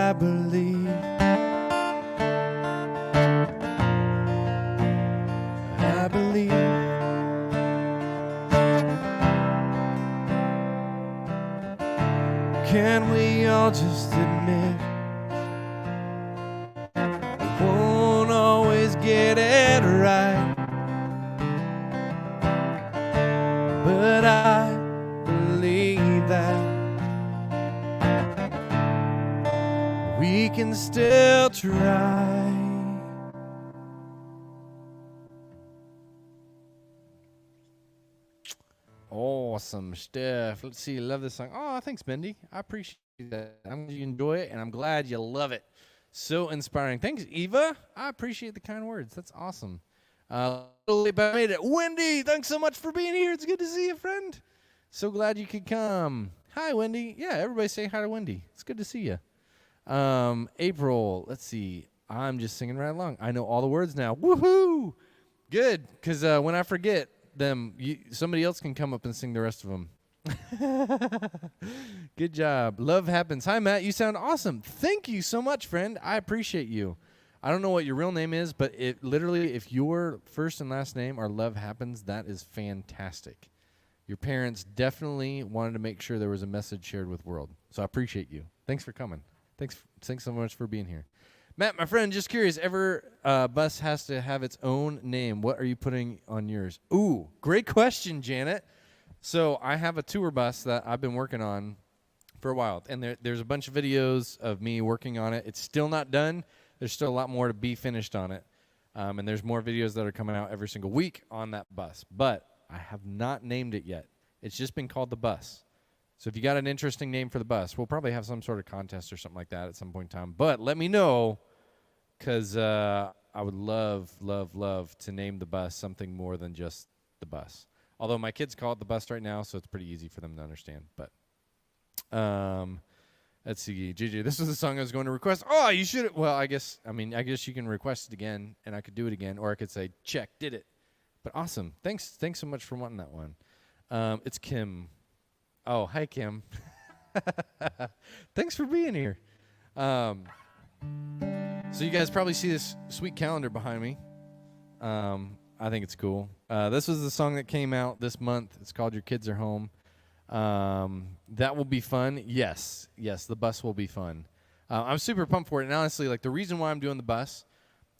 I believe. I believe. Can we all just admit we won't always get it right? But I believe that we can still try. Awesome stuff. Let's see. Love this song. Oh, thanks, Bendy. I appreciate that. I'm glad you enjoy it, and I'm glad you love it. So inspiring. Thanks, Eva. I appreciate the kind words. That's awesome. A little late, but I made it. Wendy, thanks so much for being here. It's good to see you, friend. So glad you could come. Hi, Wendy. Yeah, everybody say hi to Wendy. It's good to see you. April, let's see. I'm just singing right along. I know all the words now. Woohoo! Good, because when I forget them, somebody else can come up and sing the rest of them. Good job. Love happens. Hi, Matt. You sound awesome. Thank you so much, friend. I appreciate you. I don't know what your real name is, but it literally, if your first and last name are Love Happens, that is fantastic. Your parents definitely wanted to make sure there was a message shared with the world. So I appreciate you. Thanks for coming. Thanks so much for being here. Matt, my friend, just curious, bus has to have its own name. What are you putting on yours? Ooh, great question, Janet. So I have a tour bus that I've been working on for a while, and there's a bunch of videos of me working on it. It's still not done. There's still a lot more to be finished on it, and there's more videos that are coming out every single week on that bus. But I have not named it yet. It's just been called the bus. So if you got an interesting name for the bus, we'll probably have some sort of contest or something like that at some point in time. But let me know, because I would love, love, love to name the bus something more than just the bus. Although my kids call it the bus right now, so it's pretty easy for them to understand. But let's see, JJ, this was the song I was going to request. Oh, you should. Well, I guess you can request it again, and I could do it again, or I could say, check, did it. But awesome. Thanks so much for wanting that one. It's Kim. Oh, hi, Kim. Thanks for being here. So you guys probably see this sweet calendar behind me. I think it's cool. This was the song that came out this month. It's called Your Kids Are Home. That will be fun. Yes, the bus will be fun. I'm super pumped for it. And honestly, like, the reason why I'm doing the bus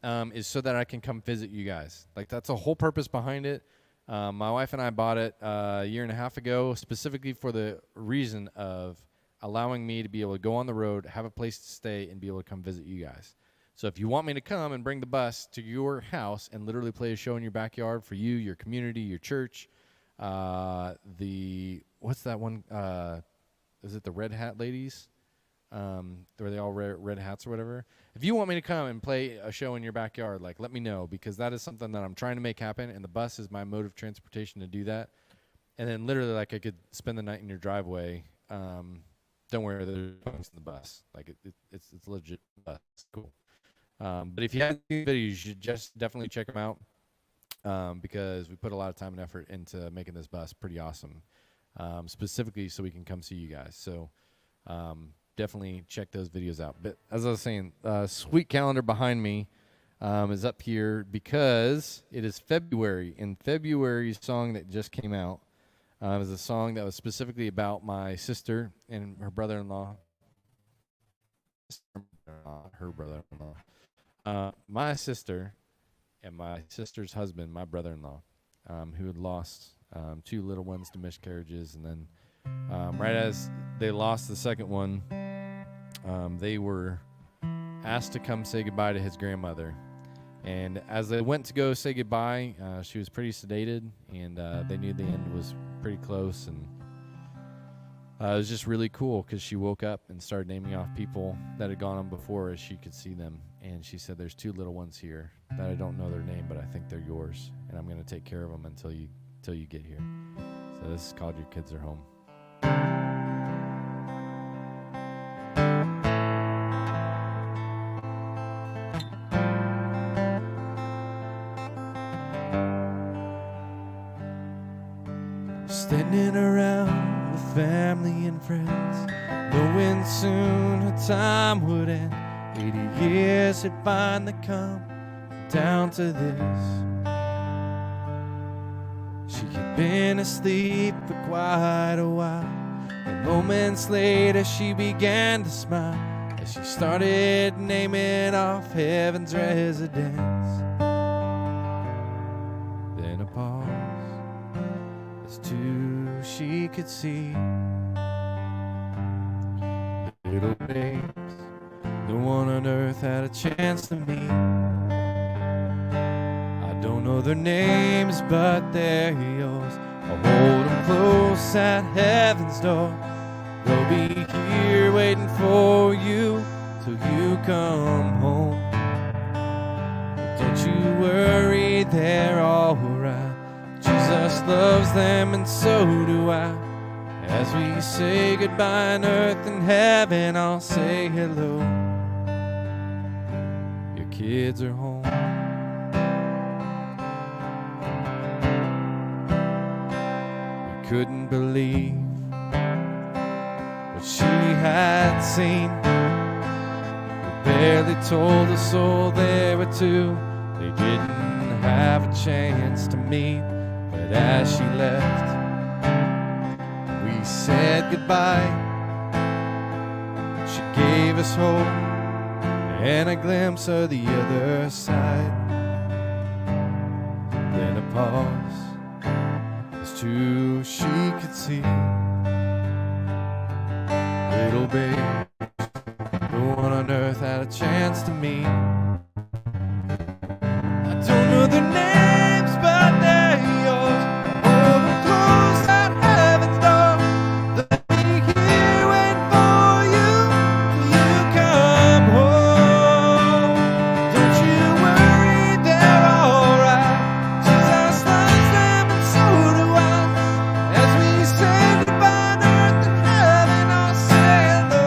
is so that I can come visit you guys. Like, that's the whole purpose behind it. My wife and I bought it a year and a half ago, specifically for the reason of allowing me to be able to go on the road, have a place to stay, and be able to come visit you guys. So if you want me to come and bring the bus to your house and literally play a show in your backyard for you, your community, your church, what's that one? Is it the Red Hat Ladies? Where they all wear red hats or whatever. If you want me to come and play a show in your backyard, like, let me know, because that is something that I'm trying to make happen, and the bus is my mode of transportation to do that. And then literally, like, I could spend the night in your driveway. Don't worry, there's bunks in the bus. Like, it's legit bus. It's cool. But if you haven't seen the video, you should just definitely check them out, because we put a lot of time and effort into making this bus pretty awesome, specifically so we can come see you guys. So definitely check those videos out. But as I was saying, sweet calendar behind me is up here because it is February, and February's song that just came out is a song that was specifically about my sister and her brother-in-law. Her brother-in-law. My sister and my sister's husband, my brother-in-law, who had lost 2 little ones to miscarriages, and then right as they lost the second one, they were asked to come say goodbye to his grandmother. And as they went to go say goodbye, she was pretty sedated, and they knew the end was pretty close. And it was just really cool because she woke up and started naming off people that had gone on before as she could see them. And she said, there's 2 little ones here that I don't know their name, but I think they're yours, and I'm going to take care of them until you get here. So this is called Your Kids Are Home. Standing around with family and friends, knowing soon her time would end. 80 years had finally come down to this. She had been asleep for quite a while, and moments later she began to smile as she started naming off heaven's residence. Then a pause as two she could see little babes, no one on earth had a chance to meet. I don't know their names, but they're yours. I'll hold them close at heaven's door. They'll be here waiting for you till you come home. But don't you worry, they're all right. Jesus loves them and so do I. As we say goodbye on earth and heaven, I'll say hello. Your kids are home. We couldn't believe what she had seen. We barely told a soul there were two. They didn't have a chance to meet. But as she left, we said goodbye. She gave us hope and a glimpse of the other side. Then a pause as two she could see little babe, no one on earth had a chance to meet. I don't know their names, but they're yours. Hold them close at heaven's door. They'll be here waiting for you till you come home. Don't you worry, they're alright. Jesus loves them and so do I. As we say goodbye on earth and heaven, I'll say hello.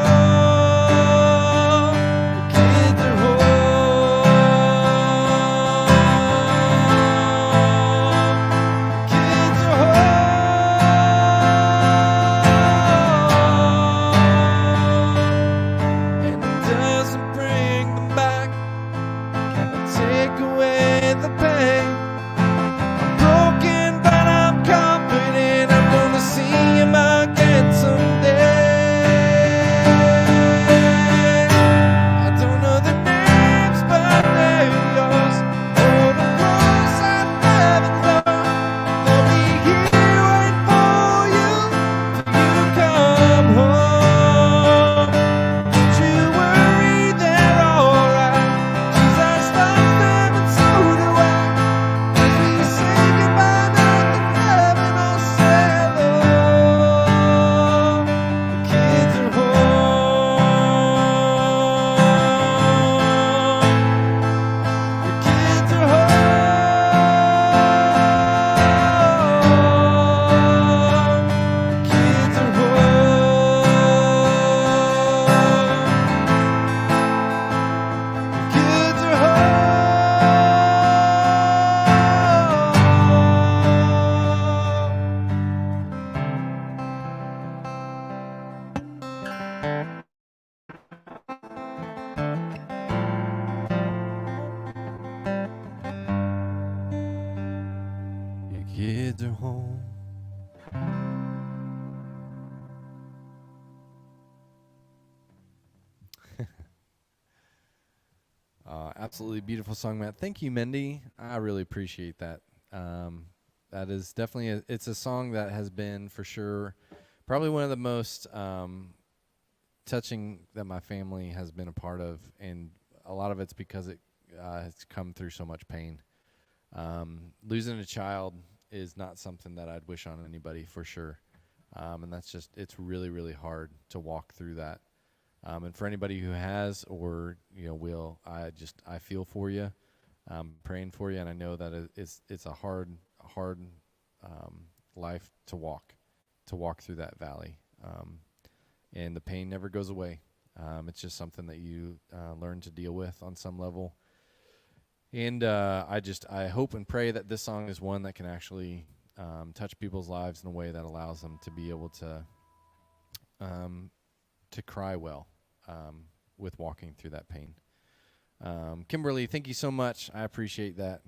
The kids are home. Kids are home. And it doesn't bring them back, can't take away the pain. I'm broken, but I'm confident I'm gonna see him again someday. I don't know the names, but they're yours. Hold them close at heaven's door. They'll be here waiting for you till you come home. Don't you worry, they're alright. Jesus loves them and so do I. As we say goodbye on earth and heaven, I'll say hello. The kids are home. The kids are home. The kids are home. The kids are home. Your kids are home. Absolutely beautiful song, Matt. Thank you, Mindy. I really appreciate that. That is definitely it's a song that has been for sure probably one of the most touching that my family has been a part of, and a lot of it's because it has come through so much pain. Losing a child is not something that I'd wish on anybody for sure, and that's just it's really, really hard to walk through that. And for anybody who has or will, I feel for you, praying for you, and I know that it's a hard life to walk through that valley, and the pain never goes away. It's just something that you learn to deal with on some level. And I hope and pray that this song is one that can actually touch people's lives in a way that allows them to be able to to cry well with walking through that pain. Kimberly, thank you so much. I appreciate that.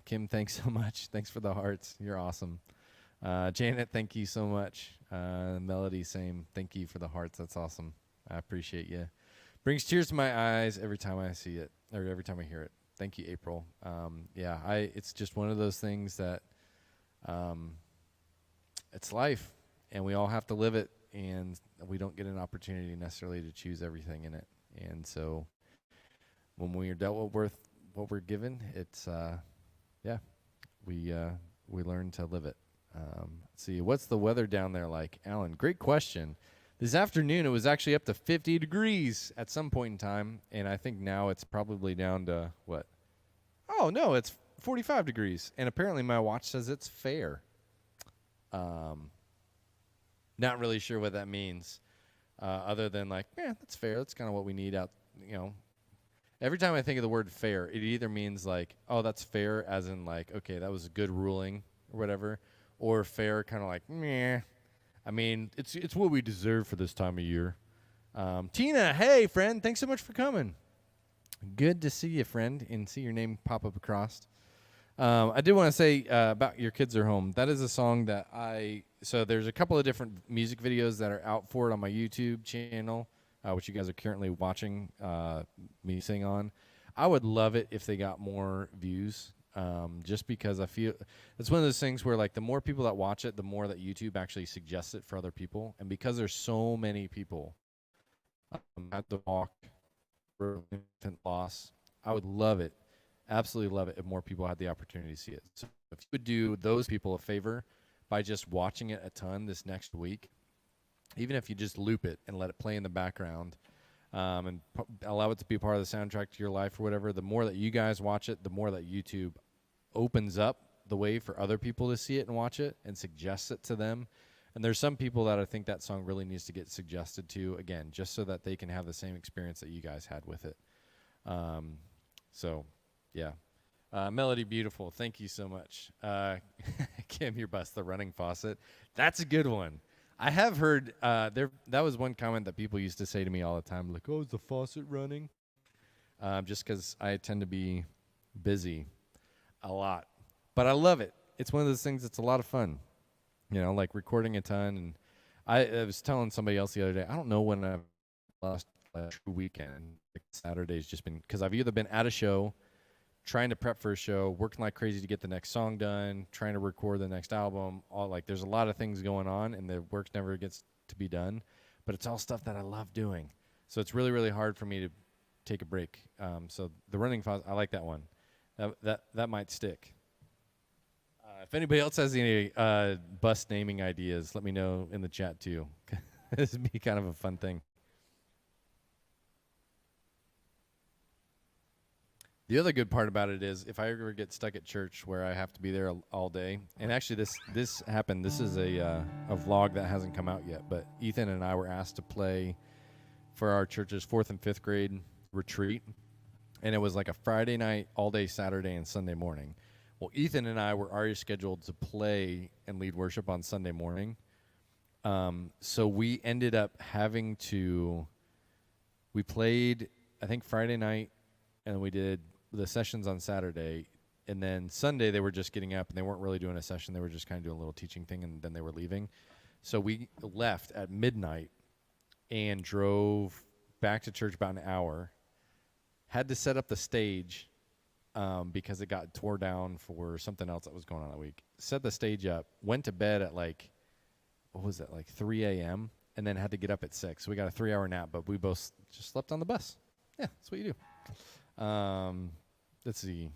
Kim, thanks so much. Thanks for the hearts. You're awesome. Janet, thank you so much. Melody, same. Thank you for the hearts. That's awesome. I appreciate you. Brings tears to my eyes every time I see it, or every time I hear it. Thank you, April. It's just one of those things that it's life, and we all have to live it, and we don't get an opportunity necessarily to choose everything in it. And so when we are dealt with what we're given, it's, we learn to live it. Let's see, what's the weather down there like? Alan, great question. This afternoon, it was actually up to 50 degrees at some point in time, and I think now it's probably down to, what? Oh, no, it's 45 degrees, and apparently my watch says it's fair. Not really sure what that means, other than like, that's fair. That's kind of what we need out, Every time I think of the word fair, it either means like, oh, that's fair, as in like, okay, that was a good ruling or whatever, or fair, kind of like, meh. I mean, it's what we deserve for this time of year. Tina, hey, friend, thanks so much for coming. Good to see you, friend, and see your name pop up across. I did want to say about Your Kids Are Home. That is a song that so there's a couple of different music videos that are out for it on my YouTube channel, which you guys are currently watching me sing on. I would love it if they got more views. Just because I feel it's one of those things where like the more people that watch it, the more that YouTube actually suggests it for other people. And because there's so many people at the walk for infant loss, I would love it, absolutely love it if more people had the opportunity to see it. So if you would do those people a favor by just watching it a ton this next week, even if you just loop it and let it play in the background, and allow it to be part of the soundtrack to your life or whatever, the more that you guys watch it, the more that YouTube opens up the way for other people to see it and watch it and suggests it to them. And there's some people that I think that song really needs to get suggested to, again, just so that they can have the same experience that you guys had with it. Melody, beautiful. Thank you so much. Kim, your bus, the running faucet. That's a good one. I have heard that was one comment that people used to say to me all the time, like, oh, is the faucet running? Just because I tend to be busy a lot. But I love it. It's one of those things that's a lot of fun, like recording a ton. And I was telling somebody else the other day, I don't know when I've lost a true weekend. Like Saturday's just been, because I've either been at a show, trying to prep for a show, working like crazy to get the next song done, trying to record the next album. There's a lot of things going on, and the work never gets to be done. But it's all stuff that I love doing. So it's really, really hard for me to take a break. So the running faucet, I like that one. That might stick. If anybody else has any bus naming ideas, let me know in the chat too. This would be kind of a fun thing. The other good part about it is if I ever get stuck at church where I have to be there all day, and actually this happened. This is a vlog that hasn't come out yet, but Ethan and I were asked to play for our church's 4th and 5th grade retreat, and it was like a Friday night, all day Saturday, and Sunday morning. Well, Ethan and I were already scheduled to play and lead worship on Sunday morning, so we ended up having to. We played, I think, Friday night, and we did the sessions on Saturday, and then Sunday they were just getting up, and they weren't really doing a session. They were just kind of doing a little teaching thing, and then they were leaving. So we left at midnight and drove back to church about an hour, had to set up the stage because it got tore down for something else that was going on that week. Set the stage up, went to bed at like 3 a.m., and then had to get up at 6. So we got a 3-hour nap, but we both just slept on the bus. Yeah, that's what you do. Let's see.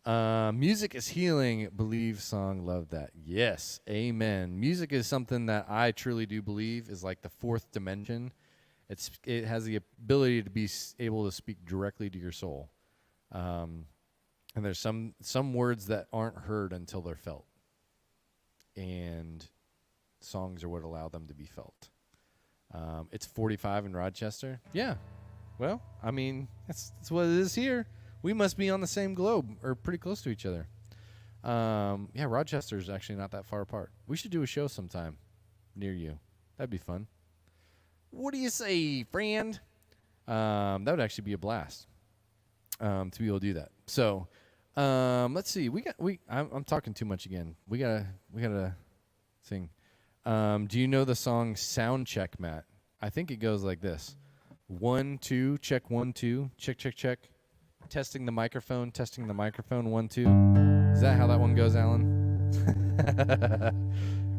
Music is healing. Believe song. Love that. Yes. Amen. Music is something that I truly do believe is like the fourth dimension. It has the ability to be able to speak directly to your soul. And there's some words that aren't heard until they're felt. And songs are what allow them to be felt. It's 45 in Rochester. Yeah. Well, I mean, that's what it is here. We must be on the same globe or pretty close to each other. Yeah, Rochester's actually not that far apart. We should do a show sometime near you. That'd be fun. What do you say, friend? That would actually be a blast to be able to do that. So let's see. I'm talking too much again. We gotta sing. Do you know the song Sound Check, Matt? I think it goes like this: 1, 2, check 1, 2, check, check, check. Testing the microphone, 1, 2. Is that how that one goes, Alan?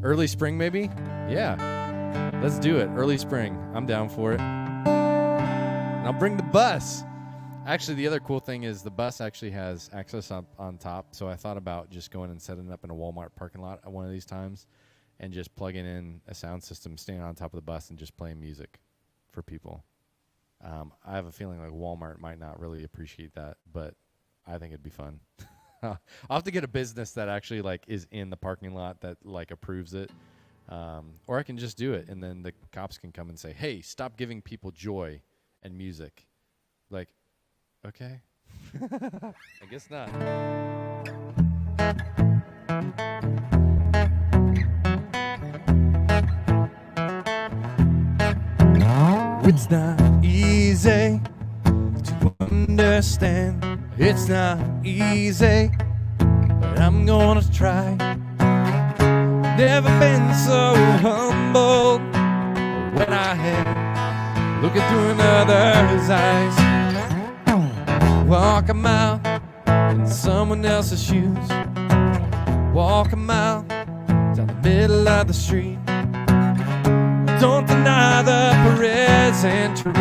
Early spring, maybe? Yeah. Let's do it. Early spring. I'm down for it. And I'll bring the bus. Actually, the other cool thing is the bus actually has access up on top. So I thought about just going and setting it up in a Walmart parking lot at one of these times and just plugging in a sound system, staying on top of the bus, and just playing music for people. I have a feeling like Walmart might not really appreciate that, but I think it'd be fun. I'll have to get a business that actually like is in the parking lot that like approves it. Or I can just do it, and then the cops can come and say, hey, stop giving people joy and music. Like, okay. I guess not. It's not easy to understand. It's not easy, but I'm gonna try. Never been so humble when I had looking through another's eyes. Walk a mile in someone else's shoes. Walk a mile down the middle of the street. Don't deny the present truth,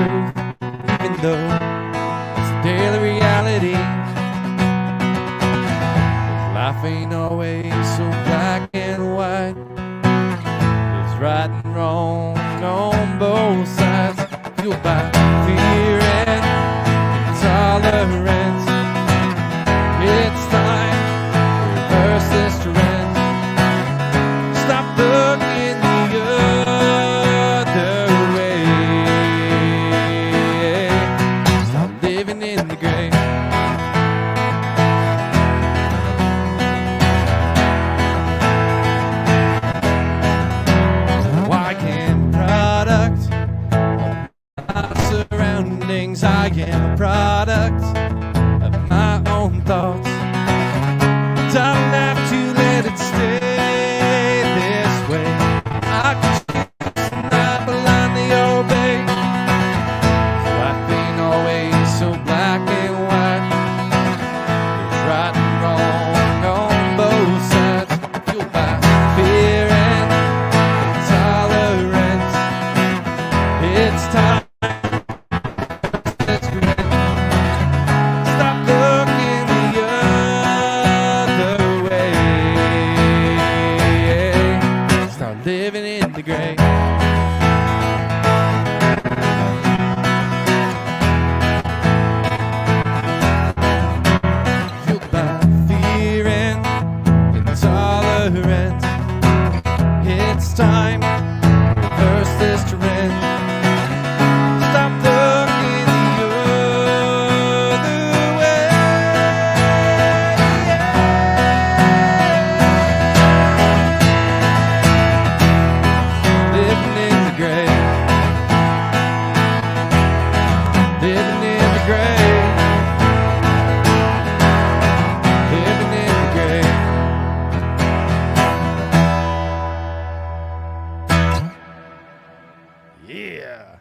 even though it's a daily reality. Life ain't always so black and white. There's right and wrong on both sides. Fueled by fear and intolerance. It's time to reverse this trend. Stop looking the other way. Stop living in the gray. Surroundings, I am a product of my own thoughts. Don't have to let it stay this way. I can choose not blindly obey. Life ain't always so black and white. There's right and wrong on both sides. Fueled by fear and intolerance. It's time. It's time to reverse this trend. Stop looking the other way. Living in the gray. Living in the gray. Living in the gray. Yeah.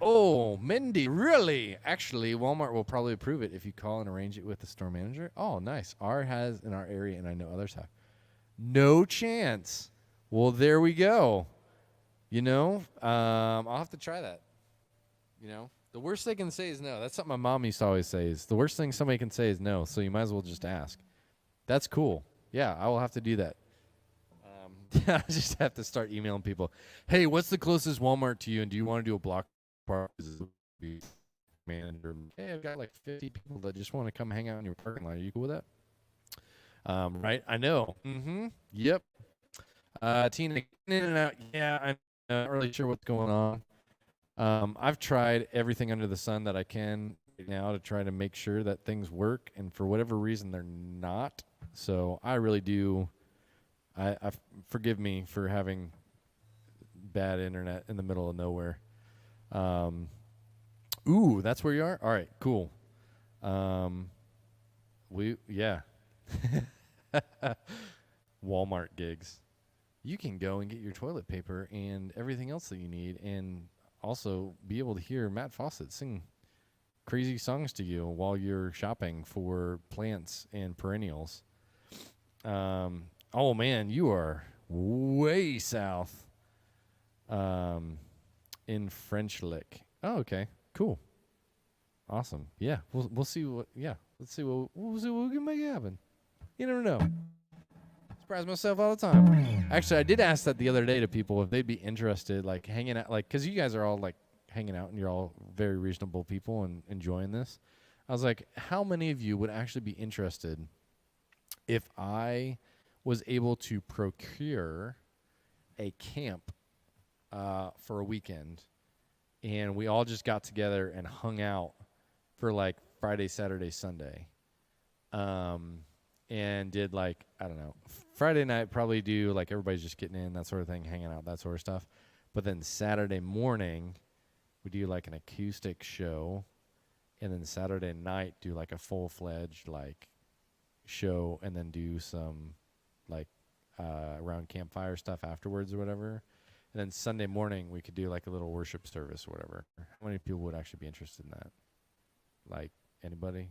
Oh, Mindy, really? Actually, Walmart will probably approve it if you call and arrange it with the store manager. Oh, nice. Our has in our area, and I know others have. No chance. Well, there we go. You know, I'll have to try that. You know, the worst they can say is no. That's something my mom used to always say is the worst thing somebody can say is no, so you might as well just ask. That's cool. Yeah, I will have to do that. I just have to start emailing people. Hey, what's the closest Walmart to you, and do you want to do a block party manager? Hey, I've got like 50 people that just want to come hang out in your parking lot. Are you cool with that? Right? I know. Mm-hmm. Yep. Tina, in and out. Yeah, I'm not really sure what's going on. I've tried everything under the sun that I can right now to try to make sure that things work, and for whatever reason, they're not. So I really do. I forgive me for having bad internet in the middle of nowhere. Ooh, that's where you are? All right, cool. Yeah. Walmart gigs. You can go and get your toilet paper and everything else that you need, and also be able to hear Matt Fawcett sing crazy songs to you while you're shopping for plants and perennials. Oh man, you are way south. In French Lick. Oh, okay, cool, awesome. Yeah, we'll see what. Yeah, let's see what we can make happen. You never know. Surprise myself all the time. Actually, I did ask that the other day to people if they'd be interested, like hanging out, like, because you guys are all like hanging out and you're all very reasonable people and enjoying this. I was like, how many of you would actually be interested if I was able to procure a camp for a weekend, and we all just got together and hung out for like Friday, Saturday, Sunday, and did like, I don't know, Friday night probably do like everybody's just getting in, that sort of thing, hanging out, that sort of stuff. But then Saturday morning we do like an acoustic show, and then Saturday night do like a full-fledged like show, and then do some like around campfire stuff afterwards or whatever. And then Sunday morning we could do like a little worship service or whatever. How many people would actually be interested in that? Like, anybody?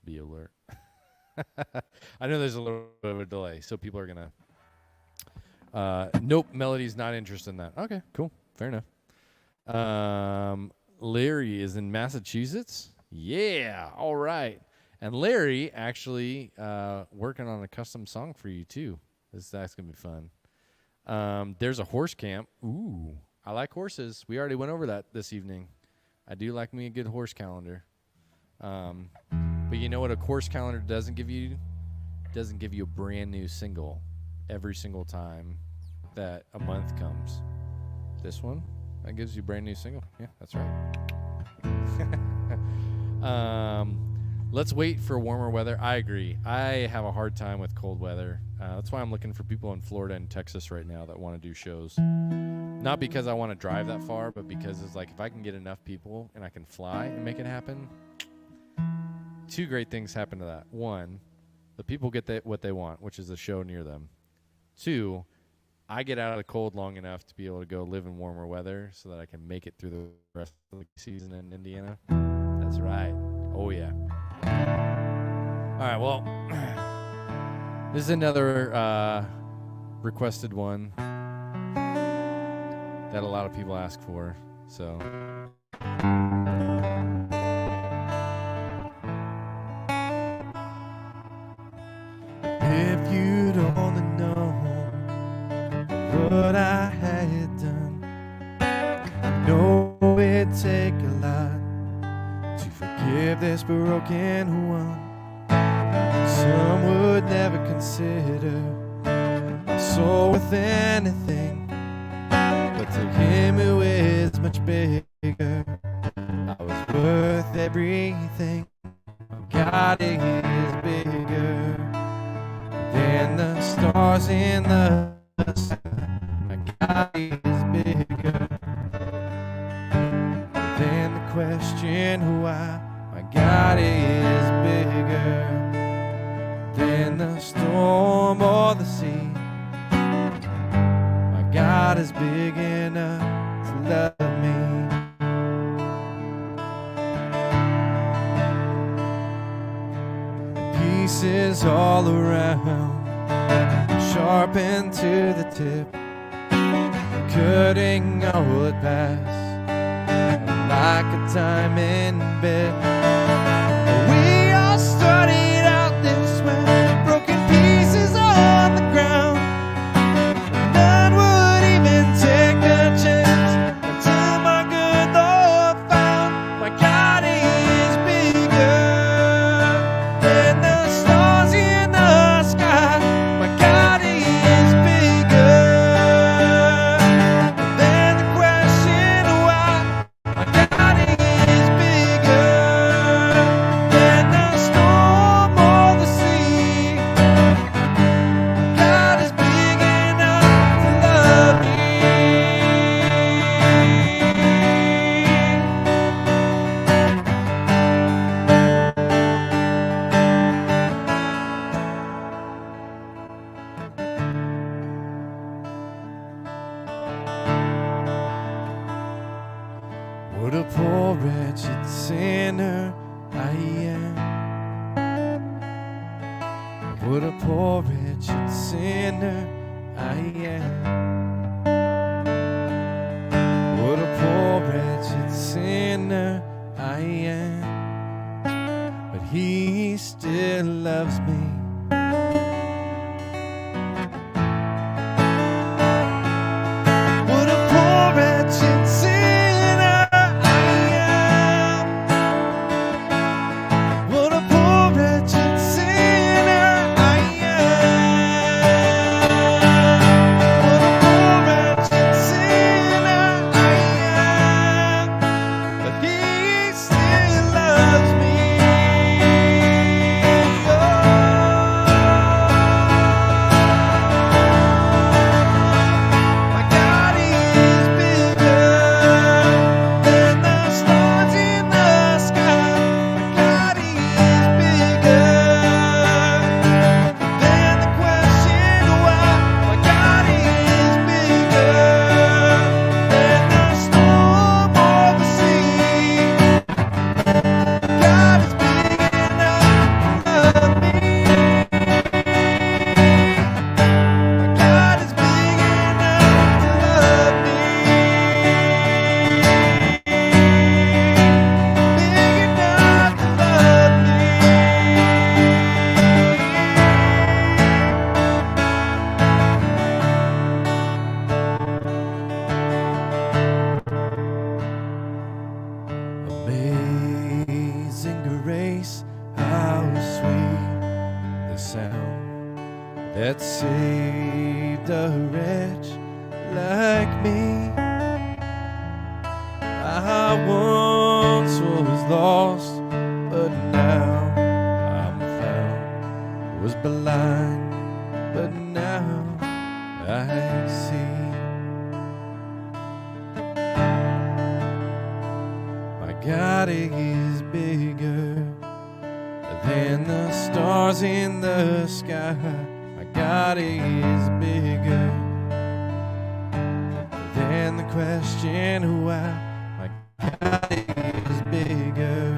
Be alert. I know there's a little bit of a delay, so people are going to... nope, Melody's not interested in that. Okay, cool. Fair enough. Larry is in Massachusetts? Yeah, all right. And Larry actually working on a custom song for you, too. That's going to be fun. There's a horse camp. Ooh, I like horses. We already went over that this evening. I do like me a good horse calendar. But you know what a horse calendar doesn't give you? It doesn't give you a brand new single every single time that a month comes. This one, that gives you a brand new single. Yeah, that's right. Let's wait for warmer weather. I agree. I have a hard time with cold weather. That's why I'm looking for people in Florida and Texas right now that want to do shows. Not because I want to drive that far, but because it's like if I can get enough people and I can fly and make it happen, two great things happen to that. One, the people get what they want, which is a show near them. Two, I get out of the cold long enough to be able to go live in warmer weather so that I can make it through the rest of the season in Indiana. That's right. Oh, yeah. All right, well, this is another requested one that a lot of people ask for, so...
If you'd only known what I had done, I know it'd take a lot to forgive this broken one. Some would never consider my soul worth anything, but to him who is much bigger, I was worth everything. God is bigger than the stars in the sky. My God is bigger than the question why. My God is bigger than the storm or the sea. My God is big enough to love me. Pieces all around, sharpened to the tip, cutting all it pass like a diamond bit. We all started out this way, broken pieces on the ground. None would even take a chance until my good Lord found. My God is bigger than the stars in the sky. My God is bigger than the question why. My God is bigger poor wretched sinner I am. What a poor wretched sinner I am. What a poor wretched sinner I am. But he still loves me. What a poor wretched sinner I am. What a poor wretched sinner I am. What a poor wretched sinner I am. But he still loves me. My God is bigger than the stars in the sky. My God is bigger than the question why. My God is bigger than the storm or the sea. God is big enough to love me. My God is big enough to love me. Big enough to love me. Amazing grace, how sweet the sound that saved a wretch like me. I once was lost, but now I'm found. Was blind, but now I see. My God is bigger than the stars in the sky. My God is bigger than the question why. My God is bigger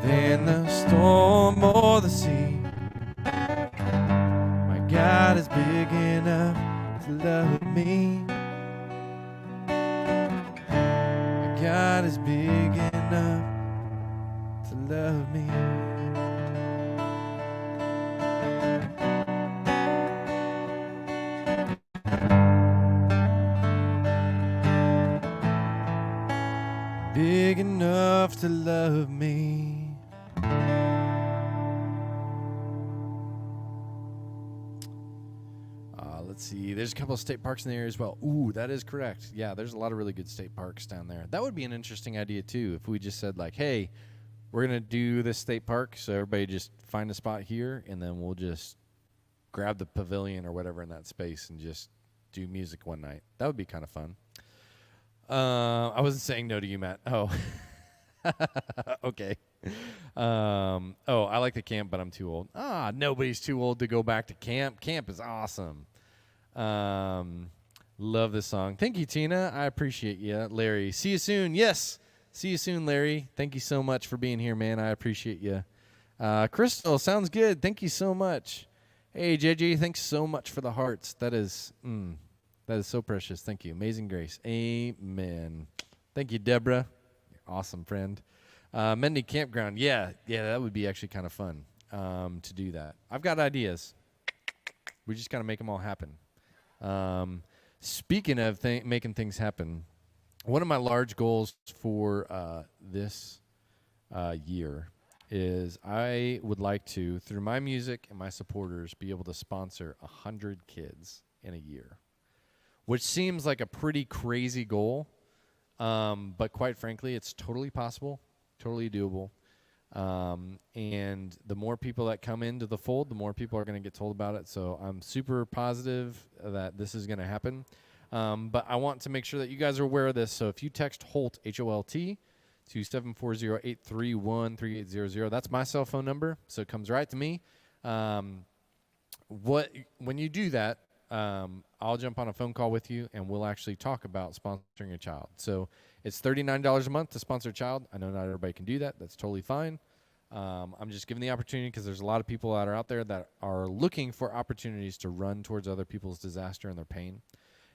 than the storm or the sea. My God is big enough to love me. My God is big enough to love me. Big enough to love me. Let's see. There's a couple of state parks in the area as well. Ooh, that is correct. Yeah, there's a lot of really good state parks down there. That would be an interesting idea, too, if we just said, like, hey, we're going to do this state park, so everybody just find a spot here, and then we'll just grab the pavilion or whatever in that space and just do music one night. That would be kind of fun. I wasn't saying no to you, Matt. Oh. Okay. I like the camp, but I'm too old. Nobody's too old to go back to camp. Camp is awesome. Love this song. Thank you, Tina. I appreciate you. Larry, see you soon. Yes. See you soon, Larry. Thank you so much for being here, man. I appreciate you. Crystal, sounds good. Thank you so much. Hey, JJ, thanks so much for the hearts. That is so precious. Thank you. Amazing grace. Amen. Thank you, Deborah. Awesome friend. Mendy Campground. Yeah, that would be actually kind of fun to do that. I've got ideas. We just got to make them all happen. Speaking of making things happen, one of my large goals for this year is I would like to, through my music and my supporters, be able to sponsor 100 kids in a year, which seems like a pretty crazy goal. But quite frankly, it's totally possible, totally doable. And the more people that come into the fold, the more people are going to get told about it. So I'm super positive that this is going to happen. But I want to make sure that you guys are aware of this. So if you text HOLT, H-O-L-T, to 740-831-3800, that's my cell phone number. So it comes right to me. When you do that, I'll jump on a phone call with you, and we'll actually talk about sponsoring a child. So
It's $39 a month to sponsor a child. I know not everybody can do that. That's totally fine. I'm just giving the opportunity because there's a lot of people that are out there that are looking for opportunities to run towards other people's disaster and their pain.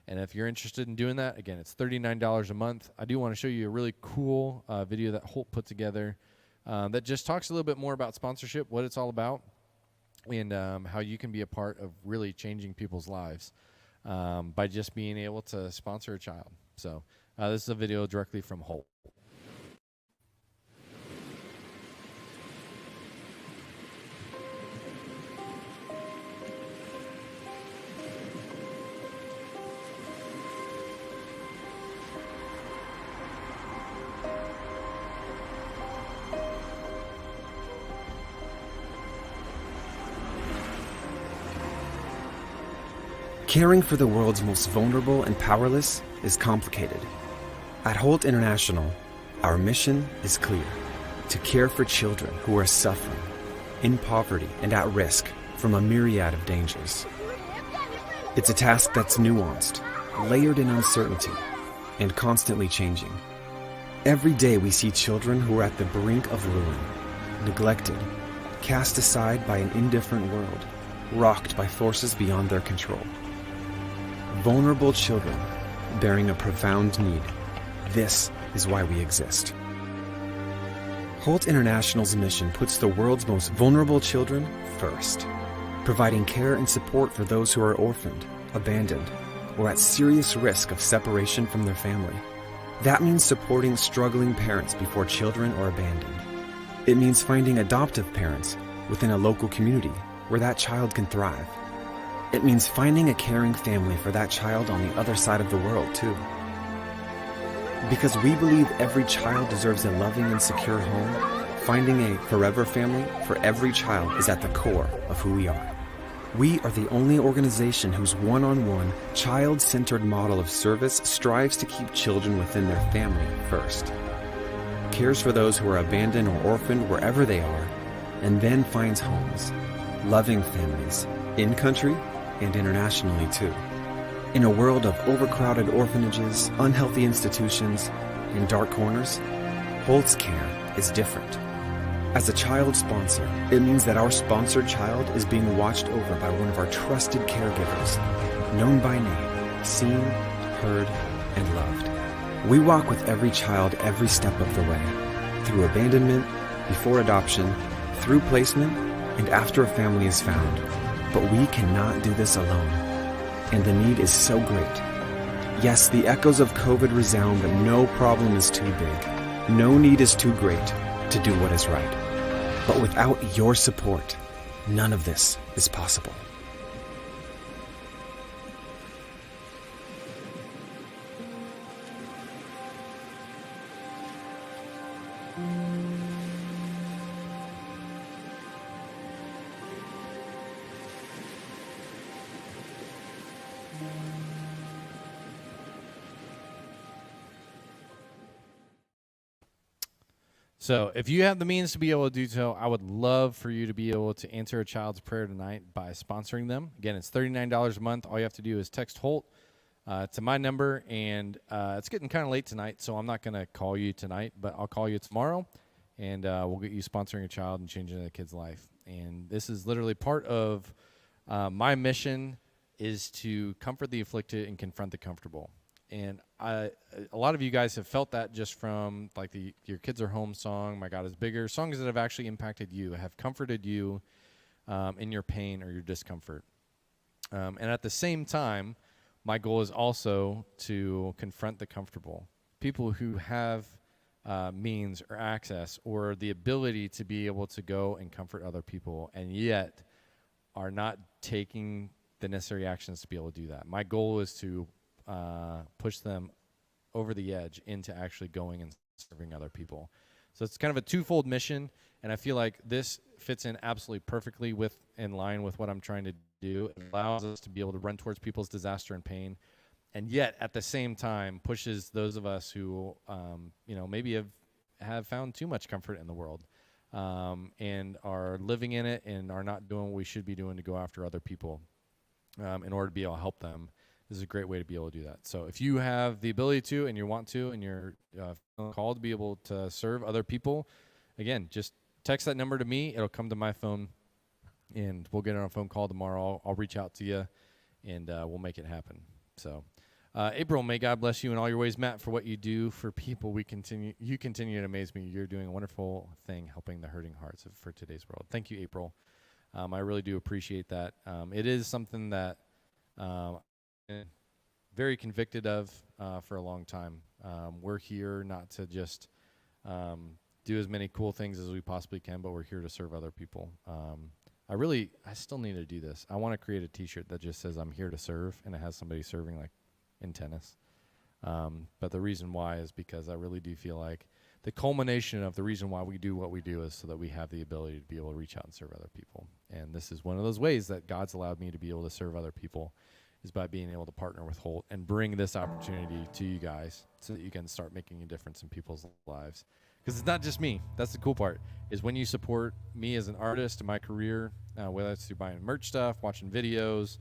And if you're interested in doing that, again, it's $39 a month. I do want to show you a really cool video that Holt put together that just talks a little bit more about sponsorship, what it's all about, and how you can be a part of really changing people's lives by just being able to sponsor a child. So this is a video directly from Holt.
Caring for the world's most vulnerable and powerless is complicated. At Holt International, our mission is clear: to care for children who are suffering, in poverty, and at risk from a myriad of dangers. It's a task that's nuanced, layered in uncertainty, and constantly changing. Every day we see children who are at the brink of ruin, neglected, cast aside by an indifferent world, rocked by forces beyond their control. Vulnerable children bearing a profound need. This is why we exist. Holt International's mission puts the world's most vulnerable children first, providing care and support for those who are orphaned, abandoned, or at serious risk of separation from their family. That means supporting struggling parents before children are abandoned. It means finding adoptive parents within a local community where that child can thrive. It means finding a caring family for that child on the other side of the world, too. Because we believe every child deserves a loving and secure home, finding a forever family for every child is at the core of who we are. We are the only organization whose one-on-one, child-centered model of service strives to keep children within their family first, cares for those who are abandoned or orphaned wherever they are, and then finds homes, loving families, in-country and internationally too. In a world of overcrowded orphanages, unhealthy institutions, and dark corners, Holt's care is different. As a child sponsor, it means that our sponsored child is being watched over by one of our trusted caregivers, known by name, seen, heard, and loved. We walk with every child every step of the way, through abandonment, before adoption, through placement, and after a family is found. But we cannot do this alone, and the need is so great. Yes, the echoes of COVID resound, but no problem is too big. No need is too great to do what is right. But without your support, none of this is possible.
So if you have the means to be able to do so, I would love for you to be able to answer a child's prayer tonight by sponsoring them. Again, it's $39 a month. All you have to do is text Holt to my number, and it's getting kind of late tonight, so I'm not going to call you tonight, but I'll call you tomorrow, and we'll get you sponsoring a child and changing a kid's life. And this is literally part of my mission is to comfort the afflicted and confront the comfortable. And a lot of you guys have felt that just from like Your Kids Are Home song, My God is Bigger, songs that have actually impacted you, have comforted you in your pain or your discomfort. And at the same time, my goal is also to confront the comfortable. People who have means or access or the ability to be able to go and comfort other people and yet are not taking the necessary actions to be able to do that. My goal is to push them over the edge into actually going and serving other people. So it's kind of a twofold mission, and I feel like this fits in absolutely perfectly in line with what I'm trying to do. It allows us to be able to run towards people's disaster and pain, and yet at the same time pushes those of us who maybe have found too much comfort in the world and are living in it and are not doing what we should be doing to go after other people in order to be able to help them this is a great way to be able to do that. So if you have the ability to, and you want to, and you're feeling called to be able to serve other people, again, just text that number to me. It'll come to my phone, and we'll get on a phone call tomorrow. I'll reach out to you, and we'll make it happen. So, April, may God bless you in all your ways. Matt, for what you do for people, you continue to amaze me. You're doing a wonderful thing, helping the hurting hearts for today's world. Thank you, April. I really do appreciate that. It is something that I'm very convicted of for a long time. We're here not to just do as many cool things as we possibly can, but we're here to serve other people. I still need to do this. I want to create a t-shirt that just says I'm here to serve, and it has somebody serving like in tennis. But the reason why is because I really do feel like the culmination of the reason why we do what we do is so that we have the ability to be able to reach out and serve other people. And this is one of those ways that God's allowed me to be able to serve other people, is by being able to partner with Holt and bring this opportunity to you guys so that you can start making a difference in people's lives. Because it's not just me. That's the cool part, is when you support me as an artist in my career, whether it's through buying merch stuff, watching videos.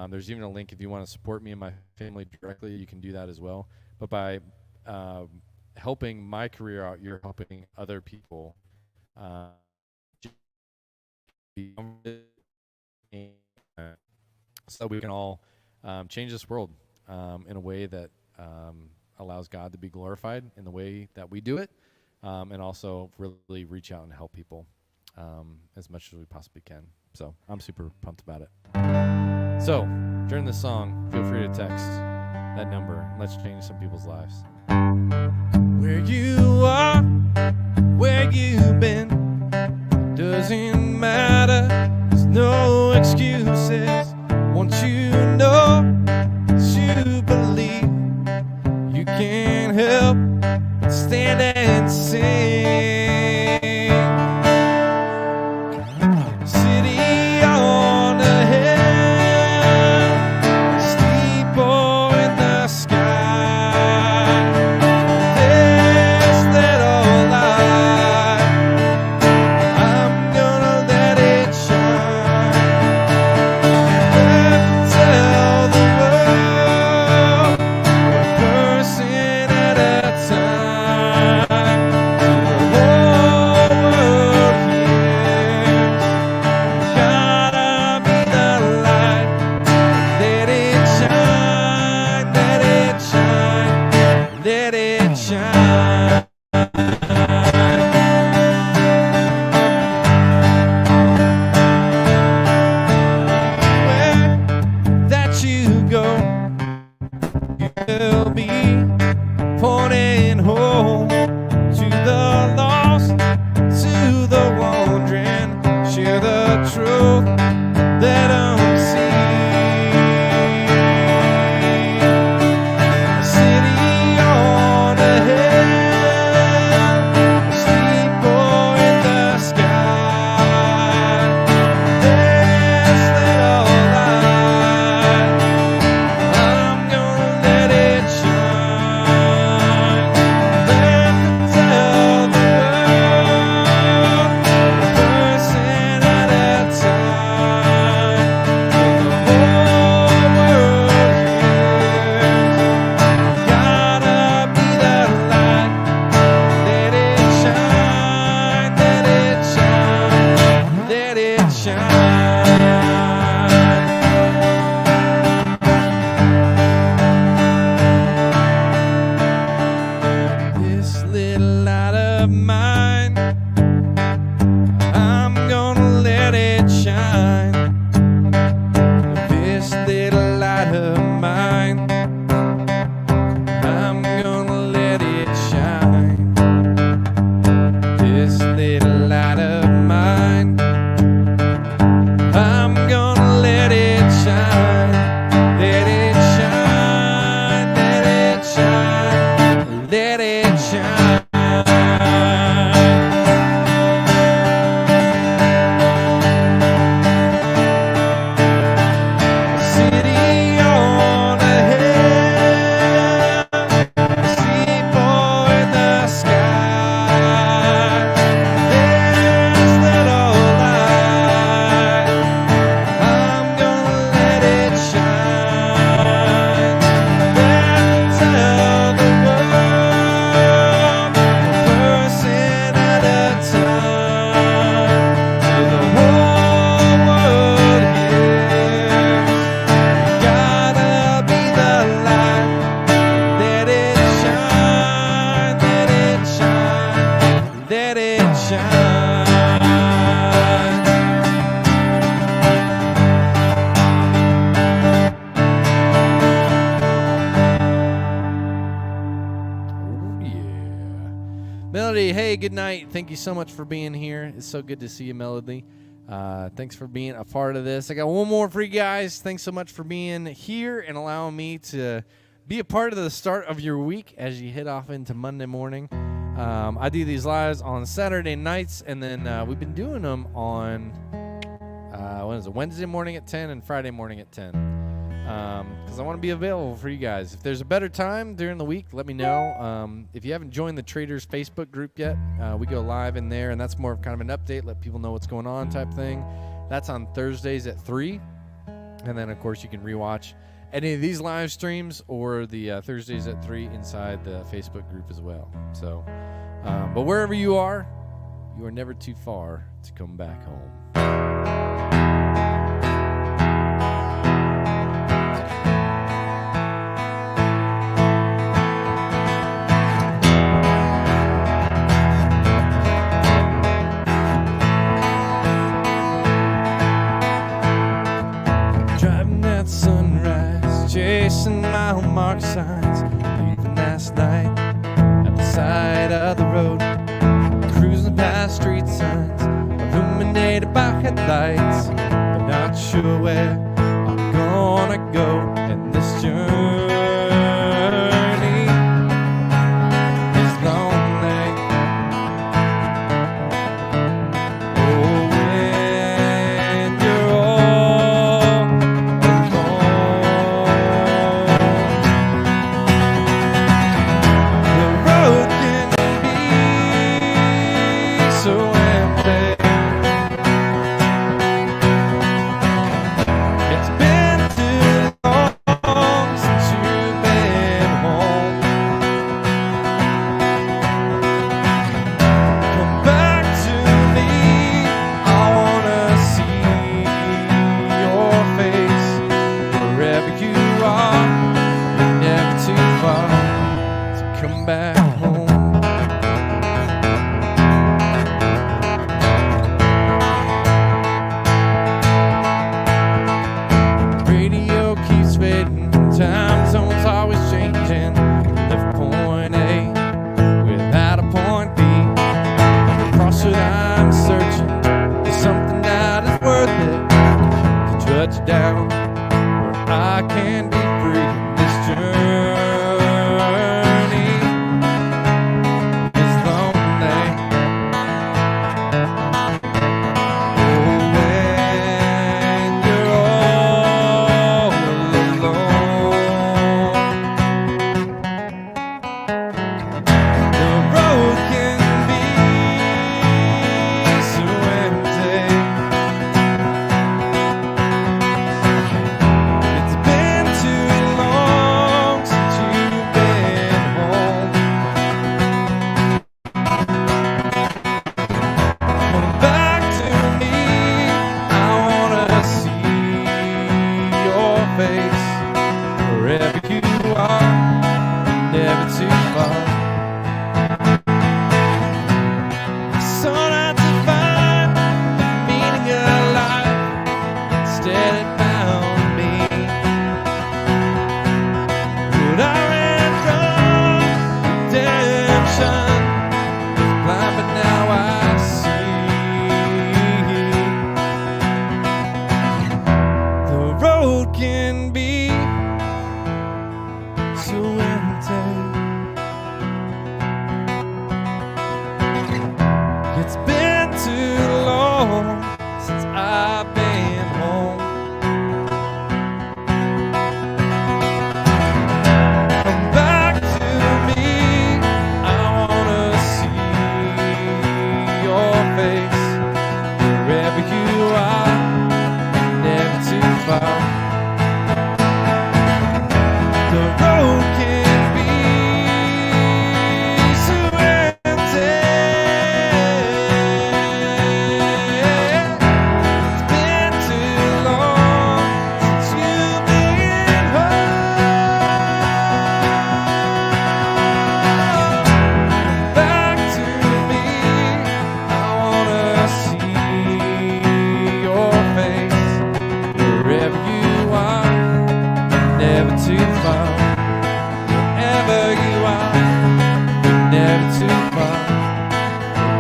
There's even a link if you want to support me and my family directly, you can do that as well. But by helping my career out, you're helping other people so we can all change this world in a way that allows God to be glorified in the way that we do it, and also really reach out and help people as much as we possibly can. So I'm super pumped about it. So during this song, feel free to text that number. Let's change some people's lives.
Where you are, where you've been, doesn't matter, there's no excuses. Once you know, you believe, you can't help but stand and sing. City on a hill, steeple in the sky, this little light, I'm gonna let it shine. Tell the world, one person at a time, till the whole world hears. Gotta be the light, let it shine, let it shine, let it shine. Where that you go, you'll be pointing home to the lost, to the wandering. Share the truth, let them see. A city on a hill, a steeple in the sky. This little light, I'm gonna let it shine. Let me tell the world, one person at a time, till the whole world hears. Gotta be the light, let it shine, let it shine, let it shine. This little light of mine, I'm gonna let it shine. This little light of mine, I'm gonna let it shine. This little light of mine, I'm gonna let it shine. Let it shine, let it shine, let it shine. shine.
Oh, yeah. Melody, hey, good night. Thank you so much for being here. It's so good to see you, Melody. Thanks for being a part of this. I got one more for you guys. Thanks so much for being here and allowing me to be a part of the start of your week as you head off into Monday morning. I do these lives on Saturday nights, and then we've been doing them on Wednesday morning at 10 and Friday morning at 10. Because I want to be available for you guys. If there's a better time during the week, let me know. If you haven't joined the Traders Facebook group yet, we go live in there, and that's more of kind of an update, let people know what's going on type thing. That's on Thursdays at 3. And then, of course, you can rewatch any of these live streams or the Thursdays at 3 inside the Facebook group as well. So, but wherever you are never too far to come back home. Chasing mile mark signs, leaving last night at the side of the road, cruising past street signs illuminated by headlights, but not sure where I'm gonna go. And this journey is lonely. Oh, when you're all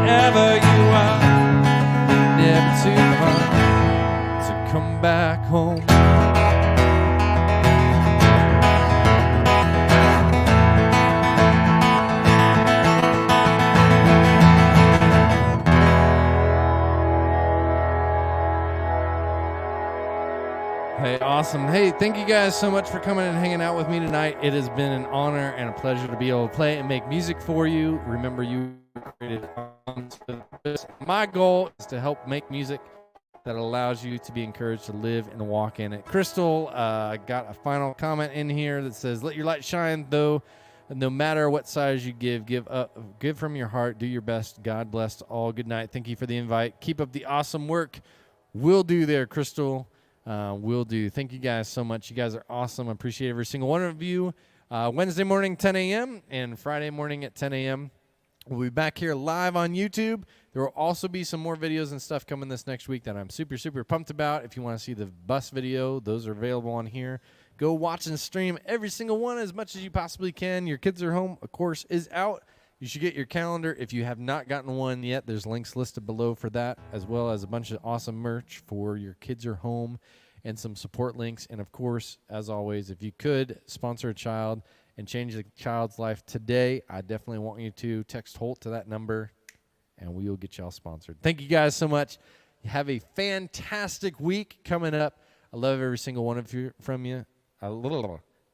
wherever you are, never too far to come back home.
Hey, awesome. Hey, thank you guys so much for coming and hanging out with me tonight. It has been an honor and a pleasure to be able to play and make music for you. Remember, you were created on purpose. My goal is to help make music that allows you to be encouraged to live and walk in it. Crystal got a final comment in here that says, let your light shine, though. No matter what size you give from your heart. Do your best. God bless all. Good night. Thank you for the invite. Keep up the awesome work. Will do there, Crystal. Will do. Thank you guys so much. You guys are awesome. I appreciate every single one of you. Wednesday morning, 10 a.m. and Friday morning at 10 a.m. We'll be back here live on YouTube. There will also be some more videos and stuff coming this next week that I'm super, super pumped about. If you want to see the bus video, those are available on here. Go watch and stream every single one as much as you possibly can. Your Kids Are Home, of course, is out. You should get your calendar. If you have not gotten one yet, there's links listed below for that, as well as a bunch of awesome merch for Your Kids Are Home and some support links. And, of course, as always, if you could sponsor a child and change the child's life today, I definitely want you to text Holt to that number, and we will get y'all sponsored. Thank you guys so much. Have a fantastic week coming up. I love every single one of you from you. I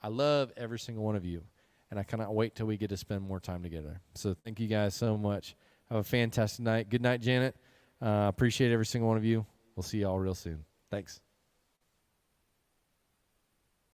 love every single one of you. And I cannot wait till we get to spend more time together. So thank you guys so much. Have a fantastic night. Good night, Janet. Appreciate every single one of you. We'll see y'all real soon. Thanks.